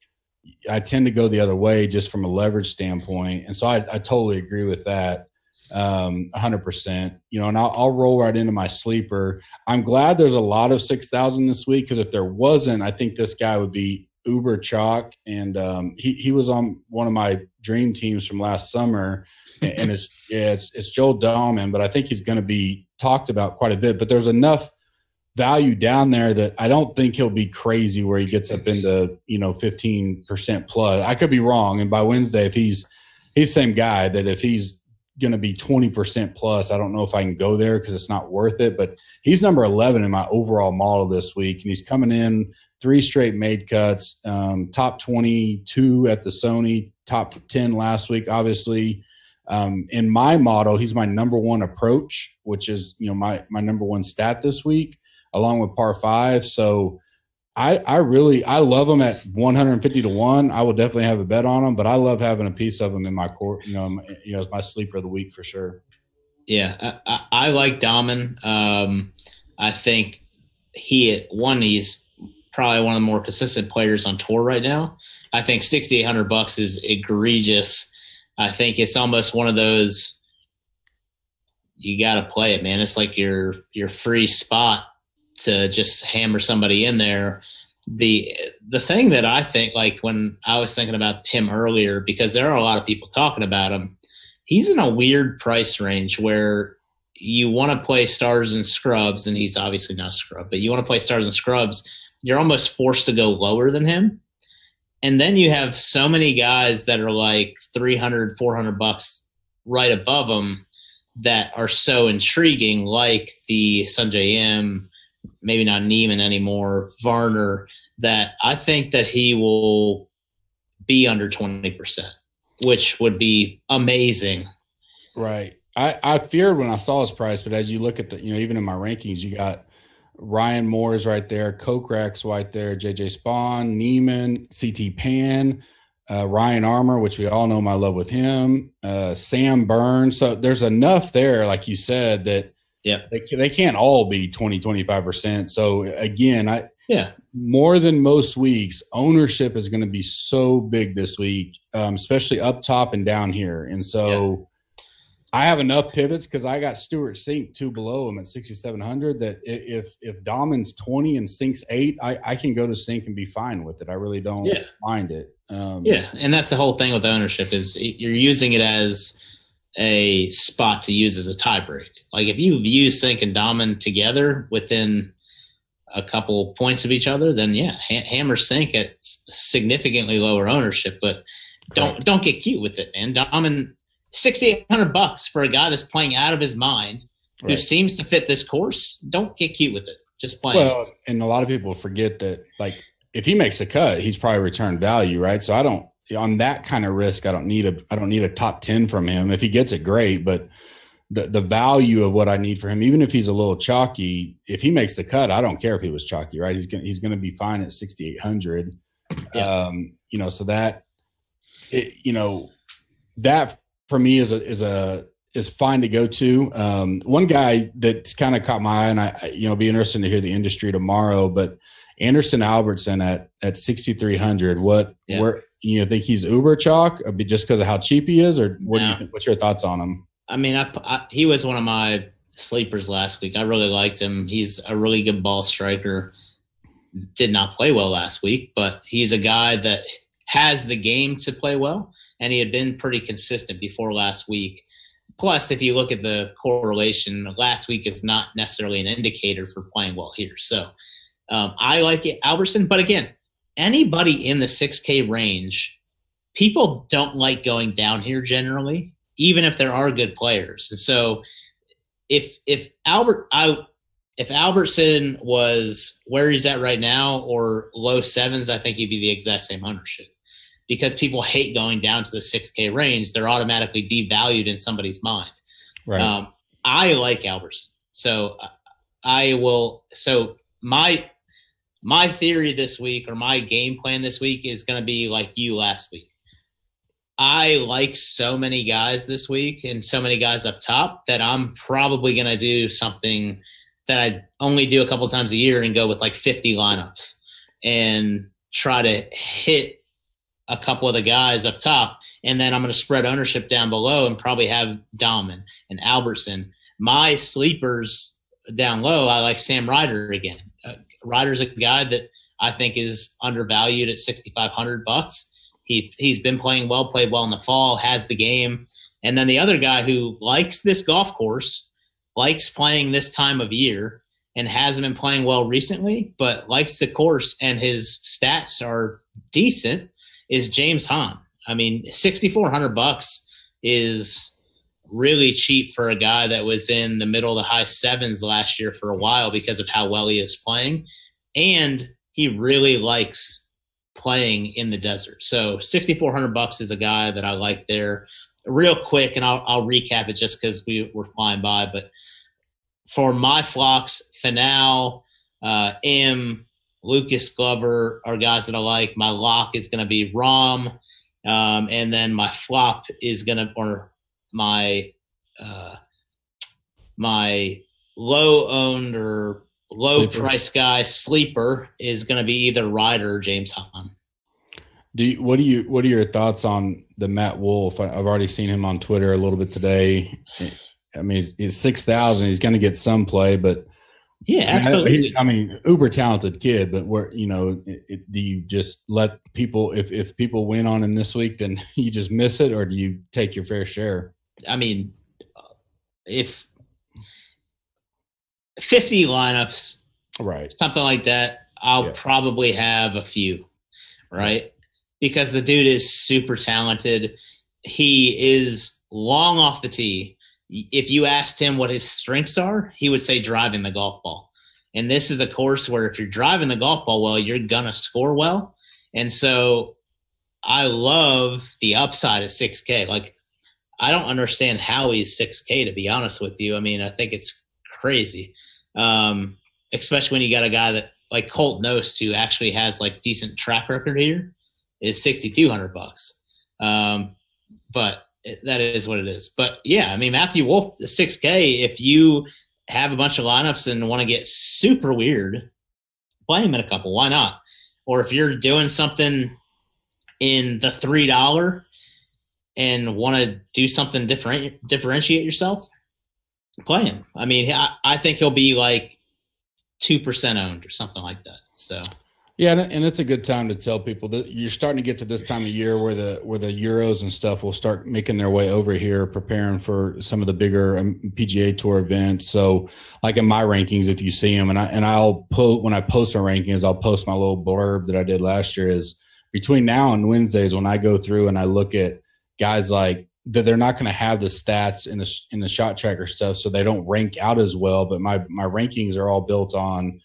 I tend to go the other way just from a leverage standpoint. And so I totally agree with that. 100%. And I'll roll right into my sleeper. I'm glad there's a lot of 6,000 this week, because if there wasn't, I think this guy would be uber chalk. And he was on one of my dream teams from last summer, and it's Joel Dahlman, but I think he's going to be talked about quite a bit. But there's enough value down there that I don't think he'll be crazy where he gets up into 15% plus. I could be wrong, and by Wednesday, if he's the same guy, that if he's going to be 20% plus, I don't know if I can go there because it's not worth it. But he's number 11 in my overall model this week, and he's coming in 3 straight made cuts, top 22 at the Sony, top 10 last week. Obviously, in my model, he's my number 1 approach, which is my number 1 stat this week, along with par 5. So I love him at 150 to 1. I will definitely have a bet on him, but I love having a piece of him in my court, as my sleeper of the week for sure. Yeah, I like Dahlman. I think he's probably one of the more consistent players on tour right now. I think $6,800 is egregious. I think it's almost one of those, you got to play it, man. It's like your free spot to just hammer somebody in there. The thing that I think, like when I was thinking about him earlier, because there are a lot of people talking about him, he's in a weird price range where you want to play stars and scrubs, and he's obviously not a scrub, but you want to play stars and scrubs, you're almost forced to go lower than him. And then you have so many guys that are like $300, $400 right above him that are so intriguing, like the Sanjay M, maybe not Neiman anymore, Varner, that I think that he will be under 20%, which would be amazing. Right. I feared when I saw his price, but as you look at the, even in my rankings, you got Ryan Moore's right there, Kokrak's right there, JJ Spawn, Neiman, CT Pan, Ryan Armour, which we all know my love with him, Sam Burns. So there's enough there, like you said, that they can't all be 20, 25%. So again, more than most weeks, ownership is going to be so big this week, especially up top and down here. And so I have enough pivots because I got Stuart Sink 2 below him at 6,700 that if Dahlman's 20 and Sink's 8, I can go to Sink and be fine with it. I really don't mind it. And that's the whole thing with ownership is you're using it as a spot to use as a tiebreak. Like if you view Sink and Dahlman together within a couple points of each other, then hammer Sink at significantly lower ownership, but don't get cute with it, man. Dahlman, $6,800 for a guy that's playing out of his mind, who seems to fit this course. Don't get cute with it. Just play. Well, and a lot of people forget that, like, if he makes a cut, he's probably return value, right? So I don't, on that kind of risk, I don't need a top 10 from him. If he gets it, great, but the value of what I need for him, even if he's a little chalky, if he makes the cut, I don't care if he was chalky, right? He's gonna be fine at 6,800. So that that for me is fine to go to. One guy that's kind of caught my eye, and I be interesting to hear the industry tomorrow, but Anderson Albertson at 6,300. Where you think he's uber chalk just because of how cheap he is, or what do you think, what's your thoughts on him? I mean, he was one of my sleepers last week. I really liked him. He's a really good ball striker. Did not play well last week, but he's a guy that has the game to play well, and he had been pretty consistent before last week. Plus, if you look at the correlation, last week is not necessarily an indicator for playing well here. So I like it, Albertson. But again, anybody in the 6K range, people don't like going down here generally, even if there are good players. And so if Albertson was where he's at right now or low sevens, I think he'd be the exact same ownership. Because people hate going down to the 6K range, they're automatically devalued in somebody's mind. Right. I like Albertson. So I will. So my theory this week, or my game plan this week, is going to be like you last week. I like so many guys this week and so many guys up top that I'm probably going to do something that I only do a couple times a year and go with like 50 lineups and try to hit a couple of the guys up top, and then I'm going to spread ownership down below and probably have Dahlman and Albertson. My sleepers down low, I like Sam Ryder again. Ryder's a guy that I think is undervalued at $6,500. He's been played well in the fall, has the game. And then the other guy who likes this golf course, likes playing this time of year, and hasn't been playing well recently, but likes the course and his stats are decent, is James Hahn. I mean, $6,400 is really cheap for a guy that was in the middle of the high sevens last year for a while because of how well he is playing. And he really likes playing in the desert. So $6,400 is a guy that I like there. Real quick, and I'll recap it just because we're flying by. But for my flocks, Finau, Lucas Glover are guys that I like. My lock is going to be Rahm. And then my flop is going to, or my low-owned or low-price guy sleeper is going to be either Ryder or James Hahn. What are your thoughts on the Matt Wolff? I've already seen him on Twitter a little bit today. I mean, he's 6,000. He's going to get some play, but yeah, absolutely. I mean, uber talented kid, but do you just let people, if people win on him this week, then you just miss it, or do you take your fair share? I mean, if 50 lineups, right, something like that, I'll probably have a few, right? Because the dude is super talented. He is long off the tee. If you asked him what his strengths are, he would say driving the golf ball. And this is a course where if you're driving the golf ball well, you're going to score well. And so I love the upside of 6K. Like, I don't understand how he's 6K, to be honest with you. I mean, I think it's crazy, especially when you got a guy that like Colt Knost, who actually has like decent track record here, is $6,200. But that is what it is. But yeah, I mean, Matthew Wolff, 6K, if you have a bunch of lineups and want to get super weird, play him in a couple. Why not? Or if you're doing something in the $3 and want to do something different, differentiate yourself, play him. I mean, I think he'll be like 2% owned or something like that. So yeah, and it's a good time to tell people that you're starting to get to this time of year where the Euros and stuff will start making their way over here, preparing for some of the bigger PGA Tour events. So, like in my rankings, if you see them, and I'll put when I post my rankings, I'll post my little blurb that I did last year. Is between now and Wednesdays when I go through and I look at guys like that, they're not going to have the stats in the shot tracker stuff, so they don't rank out as well. But my rankings are all built on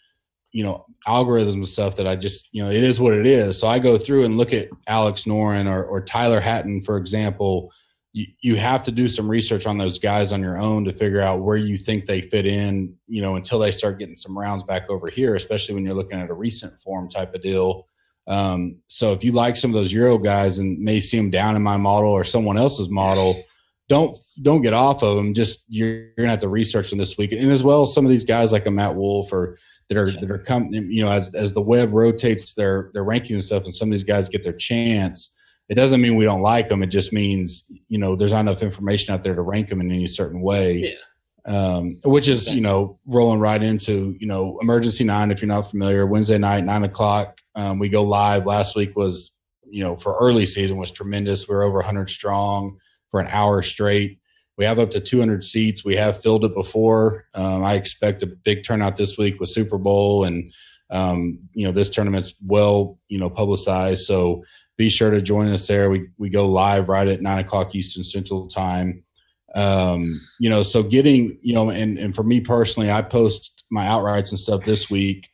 algorithms and stuff that I just, it is what it is. So I go through and look at Alex Noren or Tyler Hatton, for example. You have to do some research on those guys on your own to figure out where you think they fit in, until they start getting some rounds back over here, especially when you're looking at a recent form type of deal. So if you like some of those Euro guys and may see them down in my model or someone else's model, don't get off of them. Just you're going to have to research them this week. And as well as some of these guys like a Matt Wolff or that are coming, as the web rotates their ranking and stuff, and some of these guys get their chance. It doesn't mean we don't like them. It just means, there's not enough information out there to rank them in any certain way. Yeah. Which is, rolling right into, Emergency 9, if you're not familiar, Wednesday night, 9:00. We go live. Last week was, for early season was tremendous. We're over 100 strong for an hour straight. We have up to 200 seats. We have filled it before. I expect a big turnout this week with Super Bowl, and this tournament's well, publicized. So be sure to join us there. We go live right at 9:00 Eastern Central Time. So getting, and for me personally, I post my outrights and stuff this week.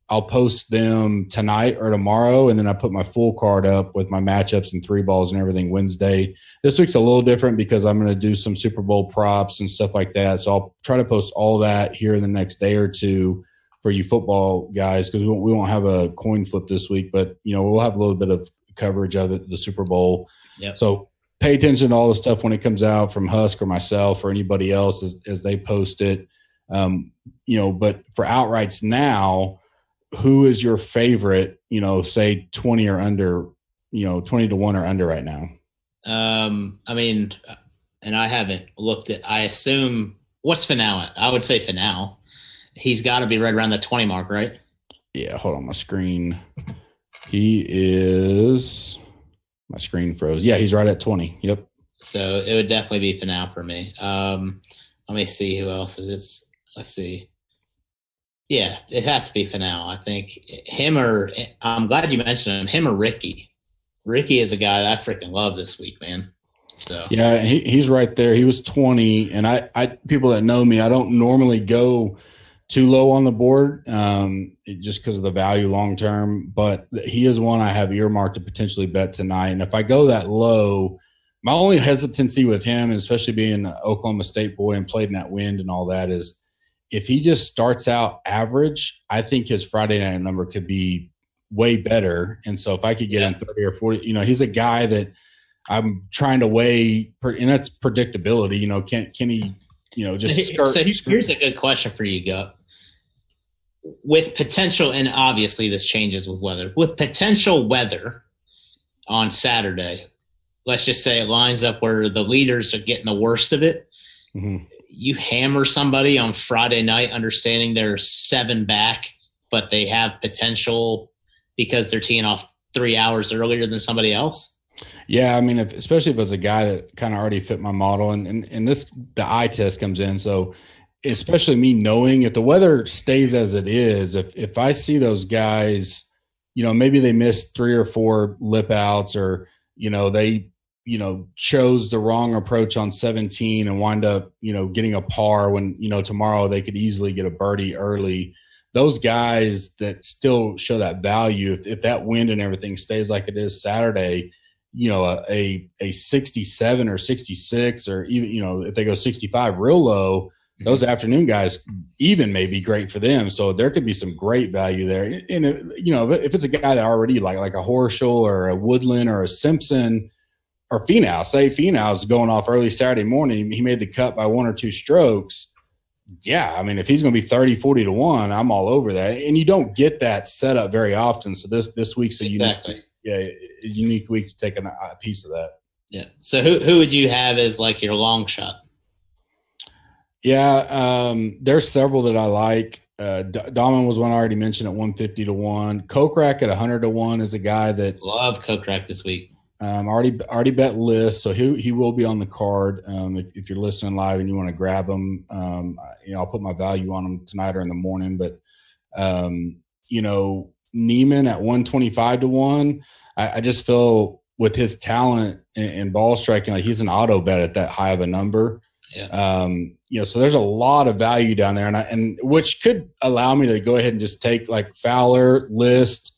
I'll post them tonight or tomorrow, and then I put my full card up with my matchups and 3 balls and everything Wednesday. This week's a little different because I'm going to do some Super Bowl props and stuff like that. So I'll try to post all that here in the next day or two for you football guys, because we won't have a coin flip this week, but we'll have a little bit of coverage of it, the Super Bowl. Yep. So pay attention to all the stuff when it comes out from Husk or myself or anybody else as they post it. But for outrights now, who is your favorite, say 20 or under 20 to 1 or under right now. I mean, and I haven't looked at. I assume what's Finau at? I would say Finau. He's got to be right around the 20 mark, right? Yeah, hold on, my screen. He is. My screen froze. Yeah, he's right at 20. Yep. So it would definitely be Finau for me. Let me see who else it is. Let's see. Yeah, it has to be Finau. I think him or I'm glad you mentioned him or Ricky. Ricky is a guy that I freaking love this week, man. So yeah, he's right there. He was 20, and I people that know me, I don't normally go too low on the board, just because of the value long term. But he is one I have earmarked to potentially bet tonight. And if I go that low, my only hesitancy with him, and especially being an Oklahoma State boy and played in that wind and all that, is if he just starts out average, I think his Friday night number could be way better. And so if I could get him 30 or 40, he's a guy that I'm trying to weigh, and that's predictability. Can he, just skirt? So here's a good question for you, Gup. With potential, and obviously this changes with weather, with potential weather on Saturday, let's just say it lines up where the leaders are getting the worst of it. Mm-hmm. You hammer somebody on Friday night, understanding they're 7 back, but they have potential because they're teeing off 3 hours earlier than somebody else. Yeah, I mean, especially if it's a guy that kind of already fit my model, and the eye test comes in. So especially me knowing if the weather stays as it is, if I see those guys, maybe they missed 3 or 4 lip outs, or, they, chose the wrong approach on 17 and wind up, getting a par when, tomorrow they could easily get a birdie early. Those guys that still show that value, if that wind and everything stays like it is Saturday, a 67 or 66, or even, if they go 65 real low, those afternoon guys even may be great for them. So there could be some great value there. And if it's a guy that already like a Horschel or a Woodland or a Simpson or Finau, say Finau's going off early Saturday morning, he made the cut by 1 or 2 strokes. Yeah, I mean, if he's going to be 30, 40 to 1, I'm all over that. And you don't get that setup very often. So this week's a unique week to take a piece of that. Yeah. So who would you have as like your long shot? Yeah, there's several that I like. Dahman was one I already mentioned at 150 to 1. Kokrak at 100 to 1 is a guy that love Kokrak this week. Already bet list, so he will be on the card. If you're listening live and you want to grab him, I'll put my value on him tonight or in the morning. But Neiman at 125 to 1, I just feel with his talent and ball striking, like he's an auto bet at that high of a number. Yeah. So there's a lot of value down there, and which could allow me to go ahead and just take like Fowler, List,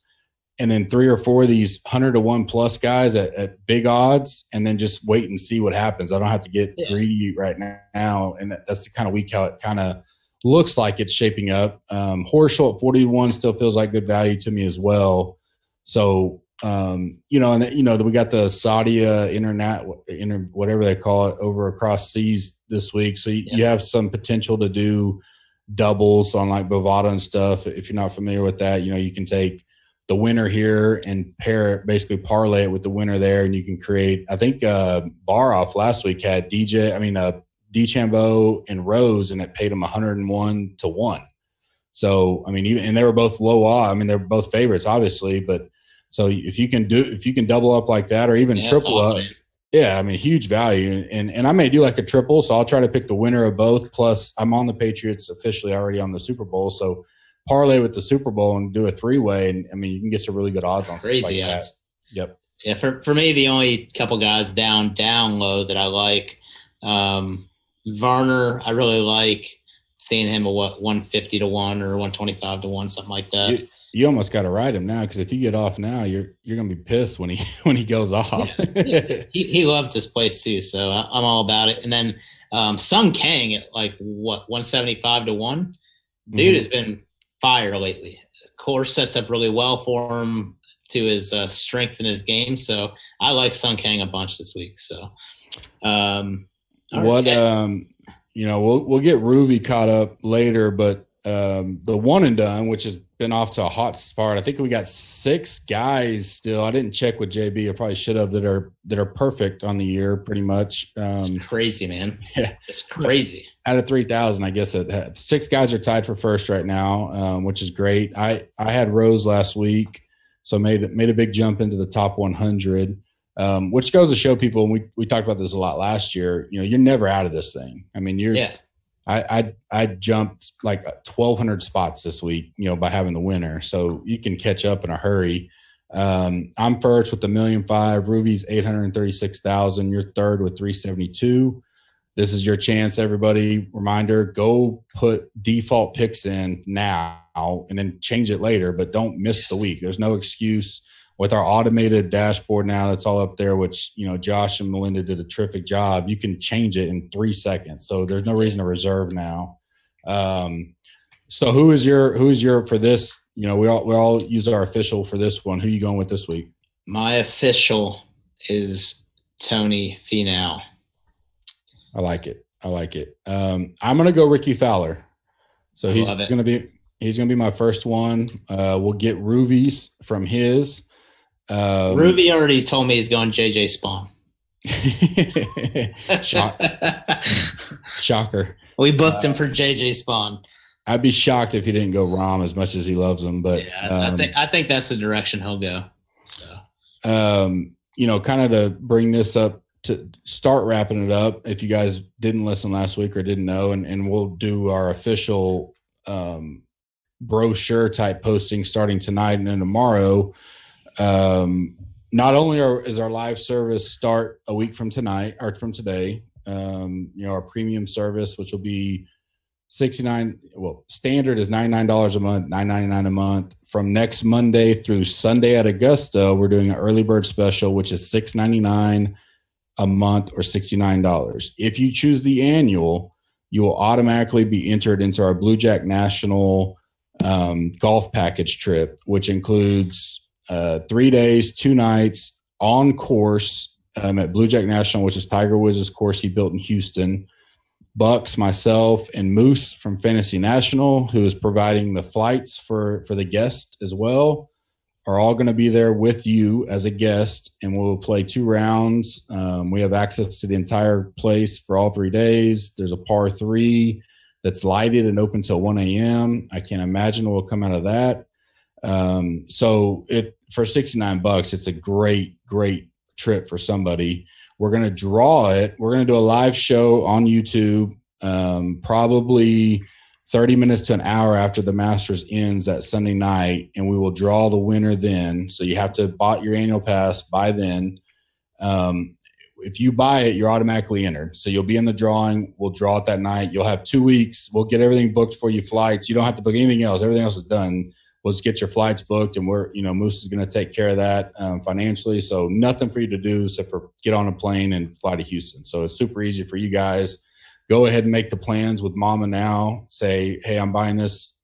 and then 3 or 4 of these 100 to 1 plus guys at big odds, and then just wait and see what happens. I don't have to get greedy right now, and that's the kind of week how it kind of looks like it's shaping up. Horschel at 41 still feels like good value to me as well. So and we got the Saudi internet, whatever they call it, over across seas this week. So you have some potential to do doubles on like Bovada and stuff. If you're not familiar with that, you can take the winner here and basically parlay it with the winner there, and you can create. I think Baroff last week had DeChambeau and Rose, and it paid them 101 to 1. So I mean, and they were both low odd. I mean, they're both favorites, obviously, but. So if you can double up like that, or even triple up, I mean, huge value. And I may do like a triple, so I'll try to pick the winner of both. Plus, I'm on the Patriots officially already on the Super Bowl, so parlay with the Super Bowl and do a 3-way. And I mean, you can get some really good odds on crazy stuff like odds. That. Yep. Yeah, for me, the only couple guys down low that I like, Varner, I really like seeing him at 150 to 1 or 125 to 1, something like that. You almost got to ride him now, because if you get off now, you're going to be pissed when he goes off. He loves this place too, so I'm all about it. And then Sung Kang at 175 to 1, dude has been fire lately. Course sets up really well for him to his strength in his game, so I like Sung Kang a bunch this week. So we'll get Ruvy caught up later, but the one and done, which has been off to a hot start. I think we got 6 guys still. I didn't check with JB. I probably should have that are perfect on the year, pretty much. It's crazy, man. Yeah, it's crazy. Out of 3,000, I guess 6 guys are tied for first right now, which is great. I had Rose last week, so made a big jump into the top 100. Which goes to show people, and we talked about this a lot last year, you're never out of this thing. I mean, I jumped like 1,200 spots this week, by having the winner. So you can catch up in a hurry. I'm first with $1,500,000. Ruvy's 836,000. You're third with 372. This is your chance, everybody. Reminder, go put default picks in now and then change it later, but don't miss the week. There's no excuse. With our automated dashboard now that's all up there, which, Josh and Melinda did a terrific job. You can change it in 3 seconds. So there's no reason to reserve now. So who is your for this? We all use our official for this one. Who are you going with this week? My official is Tony Finau. I like it. I'm going to go Ricky Fowler. So he's going to be my first one. We'll get Ruvy's from his. Ruvy already told me he's going JJ Spawn. Shocker. We booked him for JJ Spawn. I'd be shocked if he didn't go Rom as much as he loves him, but I think that's the direction he'll go. So, kind of to bring this up to start wrapping it up. If you guys didn't listen last week or didn't know, and we'll do our official brochure type posting starting tonight and then tomorrow. Not only is our live service start a week from tonight or from today, our premium service, which will be $69. Well, standard is $99 a month, $9.99 a month. From next Monday through Sunday at Augusta, we're doing an early bird special, which is $6.99 a month or $69. If you choose the annual, you will automatically be entered into our Blue Jack National golf package trip, which includes 3 days, 2 nights on course at Blue Jack National, which is Tiger Woods' course he built in Houston. Bucks, myself, and Moose from Fantasy National, who is providing the flights for the guest as well, are all going to be there with you as a guest, and we'll play 2 rounds. We have access to the entire place for all 3 days. There's a par 3 that's lighted and open till 1 a.m. I can't imagine what will come out of that. So for $69, it's a great trip for somebody. We're going to draw it. We're going to do a live show on YouTube, probably 30 minutes to an hour after the Masters ends that Sunday night, and we will draw the winner then. So you have to bought your annual pass by then. If you buy it, you're automatically entered. So you'll be in the drawing. We'll draw it that night. You'll have 2 weeks. We'll get everything booked for you, flights. You don't have to book anything else. Everything else is done. We'll just get your flights booked, and Moose is going to take care of that financially. So nothing for you to do except for get on a plane and fly to Houston. So it's super easy for you guys. Go ahead and make the plans with Mama now. Say, hey, I'm buying this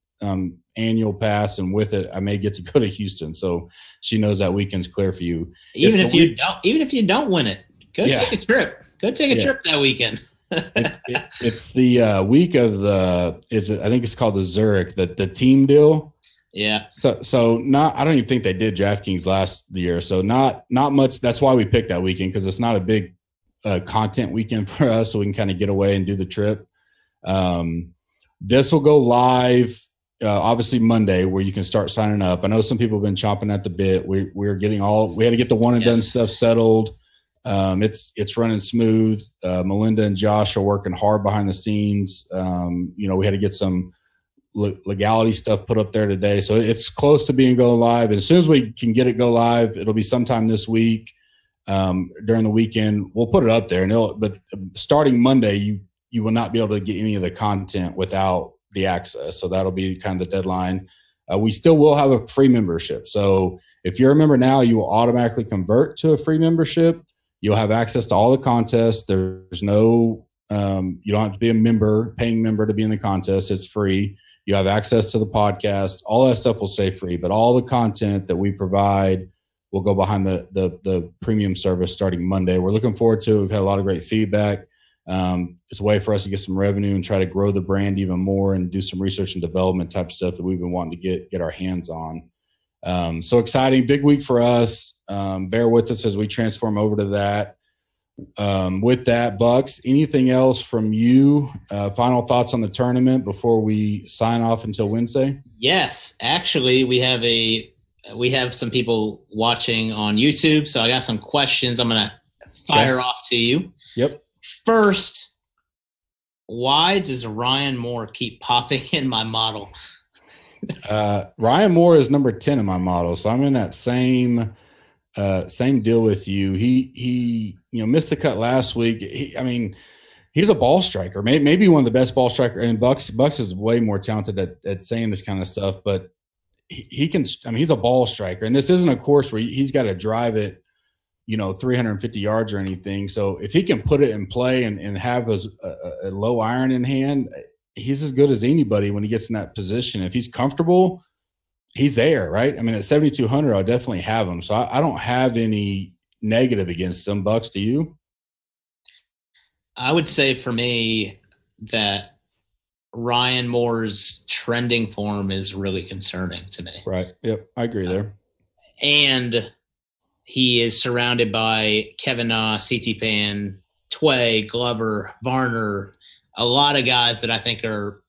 annual pass, and with it, I may get to go to Houston. So she knows that weekend's clear for you. Even if you don't win it, go take a trip. Go take a trip that weekend. It's the week of I think it's called the Zurich, the team deal. Yeah. So I don't even think they did DraftKings last year. So not much. That's why we picked that weekend, because it's not a big content weekend for us. So we can kind of get away and do the trip. This will go live, obviously Monday, where you can start signing up. I know some people have been chomping at the bit. We had to get the one and done stuff settled. It's running smooth. Melinda and Josh are working hard behind the scenes. We had to get some legality stuff put up there today, so it's close to being go live. And as soon as we can get it go live, it'll be sometime this week. During the weekend, we'll put it up there. But starting Monday, you will not be able to get any of the content without the access. So that'll be kind of the deadline. We still will have a free membership. So if you're a member now, you will automatically convert to a free membership. You'll have access to all the contests. There's no you don't have to be a paying member to be in the contest. It's free. You have access to the podcast. All that stuff will stay free, but all the content that we provide will go behind the premium service starting Monday. We're looking forward to it. We've had a lot of great feedback. It's a way for us to get some revenue and try to grow the brand even more and do some research and development type stuff that we've been wanting to get our hands on. So exciting, big week for us. Bear with us as we transform over to that. With that, Bucks, anything else from you? Final thoughts on the tournament before we sign off until Wednesday? Yes, actually, we have some people watching on YouTube, so I got some questions I'm going to fire off to you. Yep. First, why does Ryan Moore keep popping in my model? Ryan Moore is number 10 in my model, so I'm in that same deal with you. He missed the cut last week. He's a ball striker, maybe one of the best ball striker. And Bucks is way more talented at saying this kind of stuff, but he can. He's a ball striker, and this isn't a course where he's got to drive it, 350 yards or anything. So if he can put it in play and have a low iron in hand, he's as good as anybody when he gets in that position. If he's comfortable, he's there, right? At 7,200, I'll definitely have him. So I don't have any negative against him. Bucks, do you? I would say for me that Ryan Moore's trending form is really concerning to me. Right. Yep. I agree there. And he is surrounded by Kevin Na, CT Pan, Tway, Glover, Varner, a lot of guys that I think are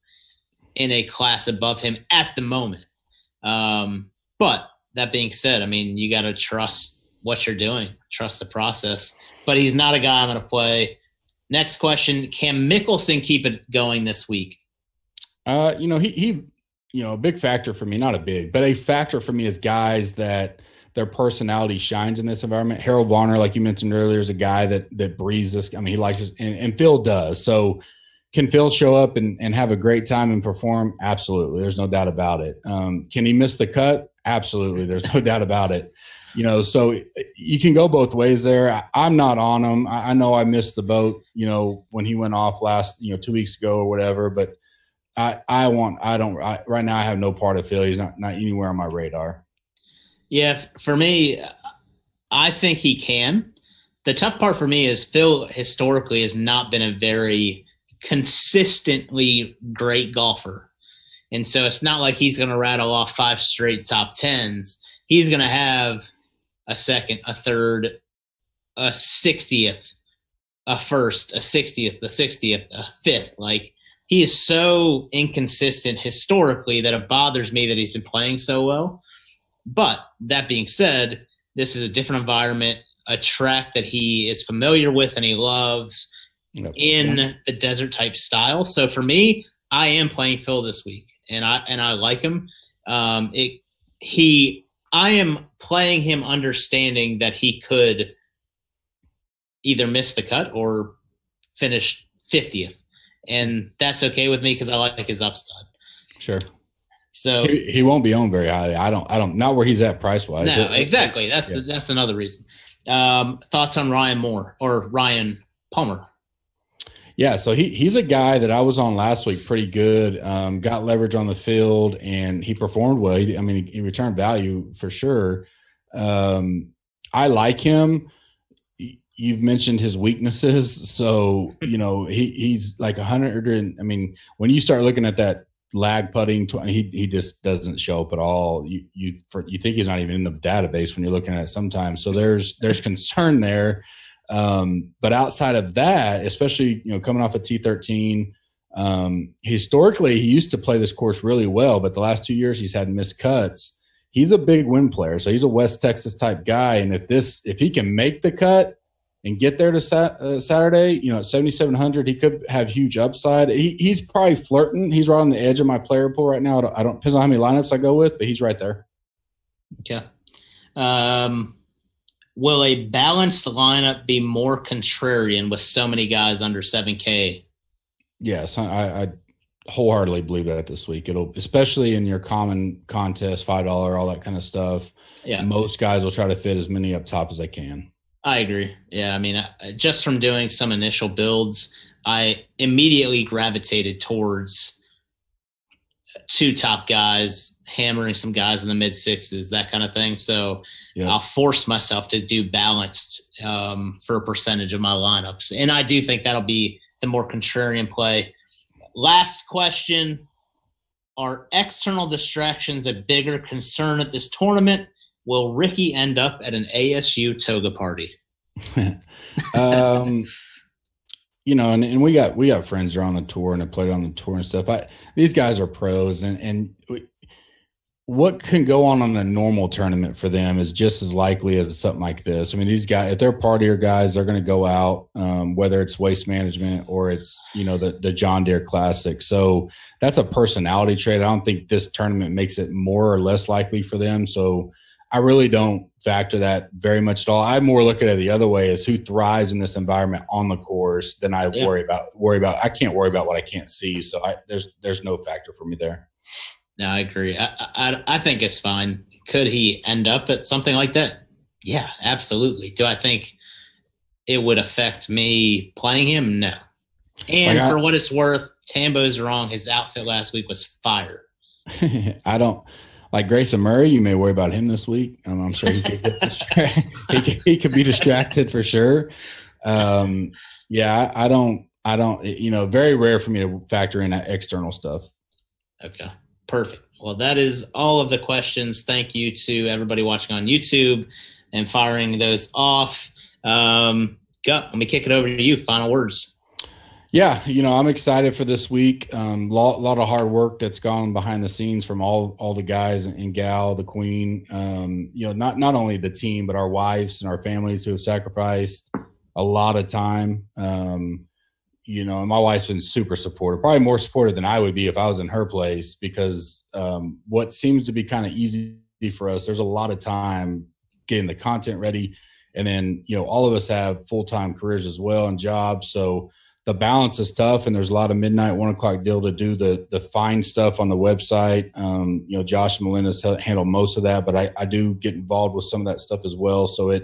in a class above him at the moment. But that being said, you got to trust what you're doing, trust the process. But he's not a guy I'm going to play. Next question: can Mickelson keep it going this week? He a big factor for me, not a big, but a factor for me is guys that their personality shines in this environment. Harold Varner, like you mentioned earlier, is a guy that breathes this. He likes this, and Phil does. So can Phil show up and have a great time and perform? Absolutely. There's no doubt about it. Can he miss the cut? Absolutely. There's no doubt about it. So you can go both ways there. I'm not on him. I know I missed the boat, when he went off last, 2 weeks ago or whatever, but right now I have no part of Phil. He's not anywhere on my radar. Yeah. For me, I think he can. The tough part for me is Phil historically has not been a very consistently great golfer. And so it's not like he's going to rattle off 5 straight top 10s. He's going to have a second, a third, a 60th, a first, a 60th, a 60th, a fifth. Like, he is so inconsistent historically that it bothers me that he's been playing so well. But that being said, this is a different environment, a track that he is familiar with and he loves in the desert type style. So for me, I am playing Phil this week, and I like him. I am playing him understanding that he could either miss the cut or finish 50th. And that's okay with me because I like his upside. Sure. So he won't be owned very highly. I don't not where he's at price wise. No, exactly. That's another reason. Thoughts on Ryan Moore or Ryan Palmer? Yeah, so he's a guy that I was on last week, pretty good. Got leverage on the field, and he performed well. He returned value for sure. I like him. You've mentioned his weaknesses, so he's like 100. And when you start looking at that lag putting, he just doesn't show up at all. You think he's not even in the database when you're looking at it sometimes. So there's concern there. But outside of that, especially, coming off a T13, historically, he used to play this course really well, but the last 2 years he's had missed cuts. He's a big win player. So he's a West Texas type guy. And if he can make the cut and get there to Saturday, at 7,700, he could have huge upside. He's probably flirting. He's right on the edge of my player pool right now. I don't depends on how many lineups I go with, but he's right there. Okay. Will a balanced lineup be more contrarian with so many guys under 7K? Yes, I wholeheartedly believe that this week. It'll, especially in your common contest, $5, all that kind of stuff. Yeah, most guys will try to fit as many up top as they can. I agree. Yeah, just from doing some initial builds, I immediately gravitated towards 2 top guys, hammering some guys in the mid 6s, that kind of thing. So yeah. I'll force myself to do balanced for a percentage of my lineups. And I do think that'll be the more contrarian play. Last question. Are external distractions a bigger concern at this tournament? Will Ricky end up at an ASU toga party? You know, and we got friends that are on the tour and have played on the tour and stuff. These guys are pros, and what can go on a normal tournament for them is just as likely as something like this. I mean, these guys, if they're partier guys, they're going to go out, whether it's Waste Management or it's, you know, the John Deere Classic. So that's a personality trait. I don't think this tournament makes it more or less likely for them. So I really don't factor that very much at all. I more look at it the other way, is who thrives in this environment on the course than I worry about. I can't worry about what I can't see. So there's no factor for me there. No, I agree. I think it's fine. Could he end up at something like that? Yeah, absolutely. Do I think it would affect me playing him? No. And for what it's worth, Tambo's wrong. His outfit last week was fire. I don't like Grayson Murray. You may worry about him this week. I'm sure he could get distracted. he could be distracted for sure. Yeah, I don't. You know, very rare for me to factor in that external stuff. Okay. Perfect. Well, that is all of the questions. Thank you to everybody watching on YouTube and firing those off. Gut, let me kick it over to you. Final words. Yeah, you know, I'm excited for this week. Lot of hard work that's gone behind the scenes from all the guys and gal, the queen. You know, not only the team, but our wives and our families who have sacrificed a lot of time. You know, and my wife's been super supportive, probably more supportive than I would be if I was in her place, because what seems to be kind of easy for us, there's a lot of time getting the content ready. And then, you know, all of us have full-time careers as well and jobs. So the balance is tough, and there's a lot of midnight, 1 o'clock deal to do the fine stuff on the website. You know, Josh and Melinda's handle most of that, but I do get involved with some of that stuff as well. So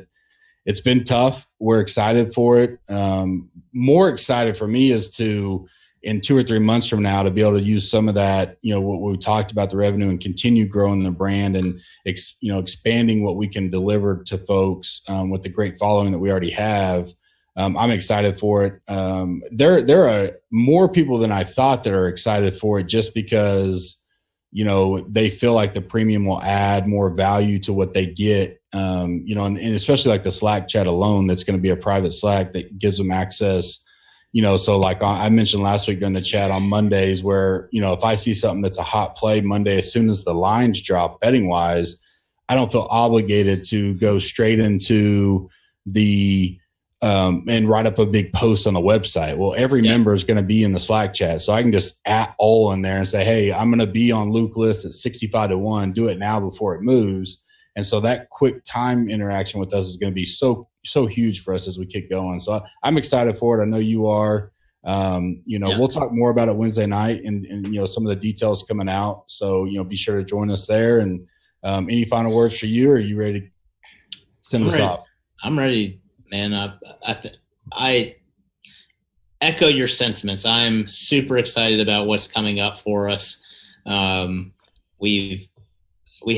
it's been tough. We're excited for it. More excited for me is to, in 2 or 3 months from now, to be able to use some of that, you know, what we talked about, the revenue, and continue growing the brand and, you know, expanding what we can deliver to folks with the great following that we already have. I'm excited for it. There are more people than I thought that are excited for it, just because, you know, they feel like the premium will add more value to what they get. You know, and especially like the Slack chat alone, that's going to be a private Slack that gives them access, you know. So like I mentioned last week during the chat on Mondays, where, you know, if I see something that's a hot play Monday, as soon as the lines drop betting wise, I don't feel obligated to go straight into the and write up a big post on the website. Well, every member is going to be in the Slack chat. So I can just add all in there and say, hey, I'm going to be on Luke list at 65-1. Do it now before it moves. And so that quick time interaction with us is going to be so huge for us as we kick going. So I'm excited for it. I know you are. You know, we'll talk more about it Wednesday night and, you know, some of the details coming out. So, you know, be sure to join us there. And any final words for you? Or are you ready to send us off? I'm ready, man. I echo your sentiments. I'm super excited about what's coming up for us. We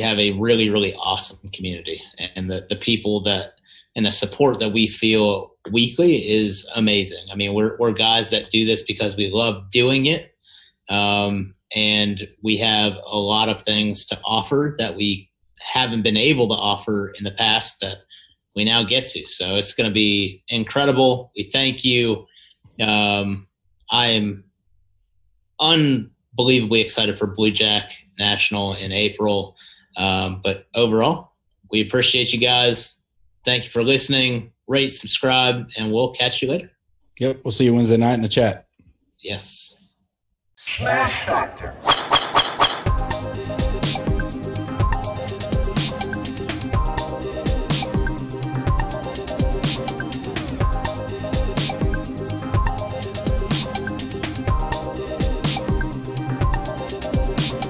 have a really, really awesome community, and the people that and the support that we feel weekly is amazing. I mean, we're guys that do this because we love doing it. And we have a lot of things to offer that we haven't been able to offer in the past that we now get to. So it's going to be incredible. We thank you. I am unbelievably excited for Blue Jack National in April. But overall, we appreciate you guys. Thank you for listening. Rate, subscribe, and we'll catch you later. Yep. We'll see you Wednesday night in the chat. Yes. SmashFactor.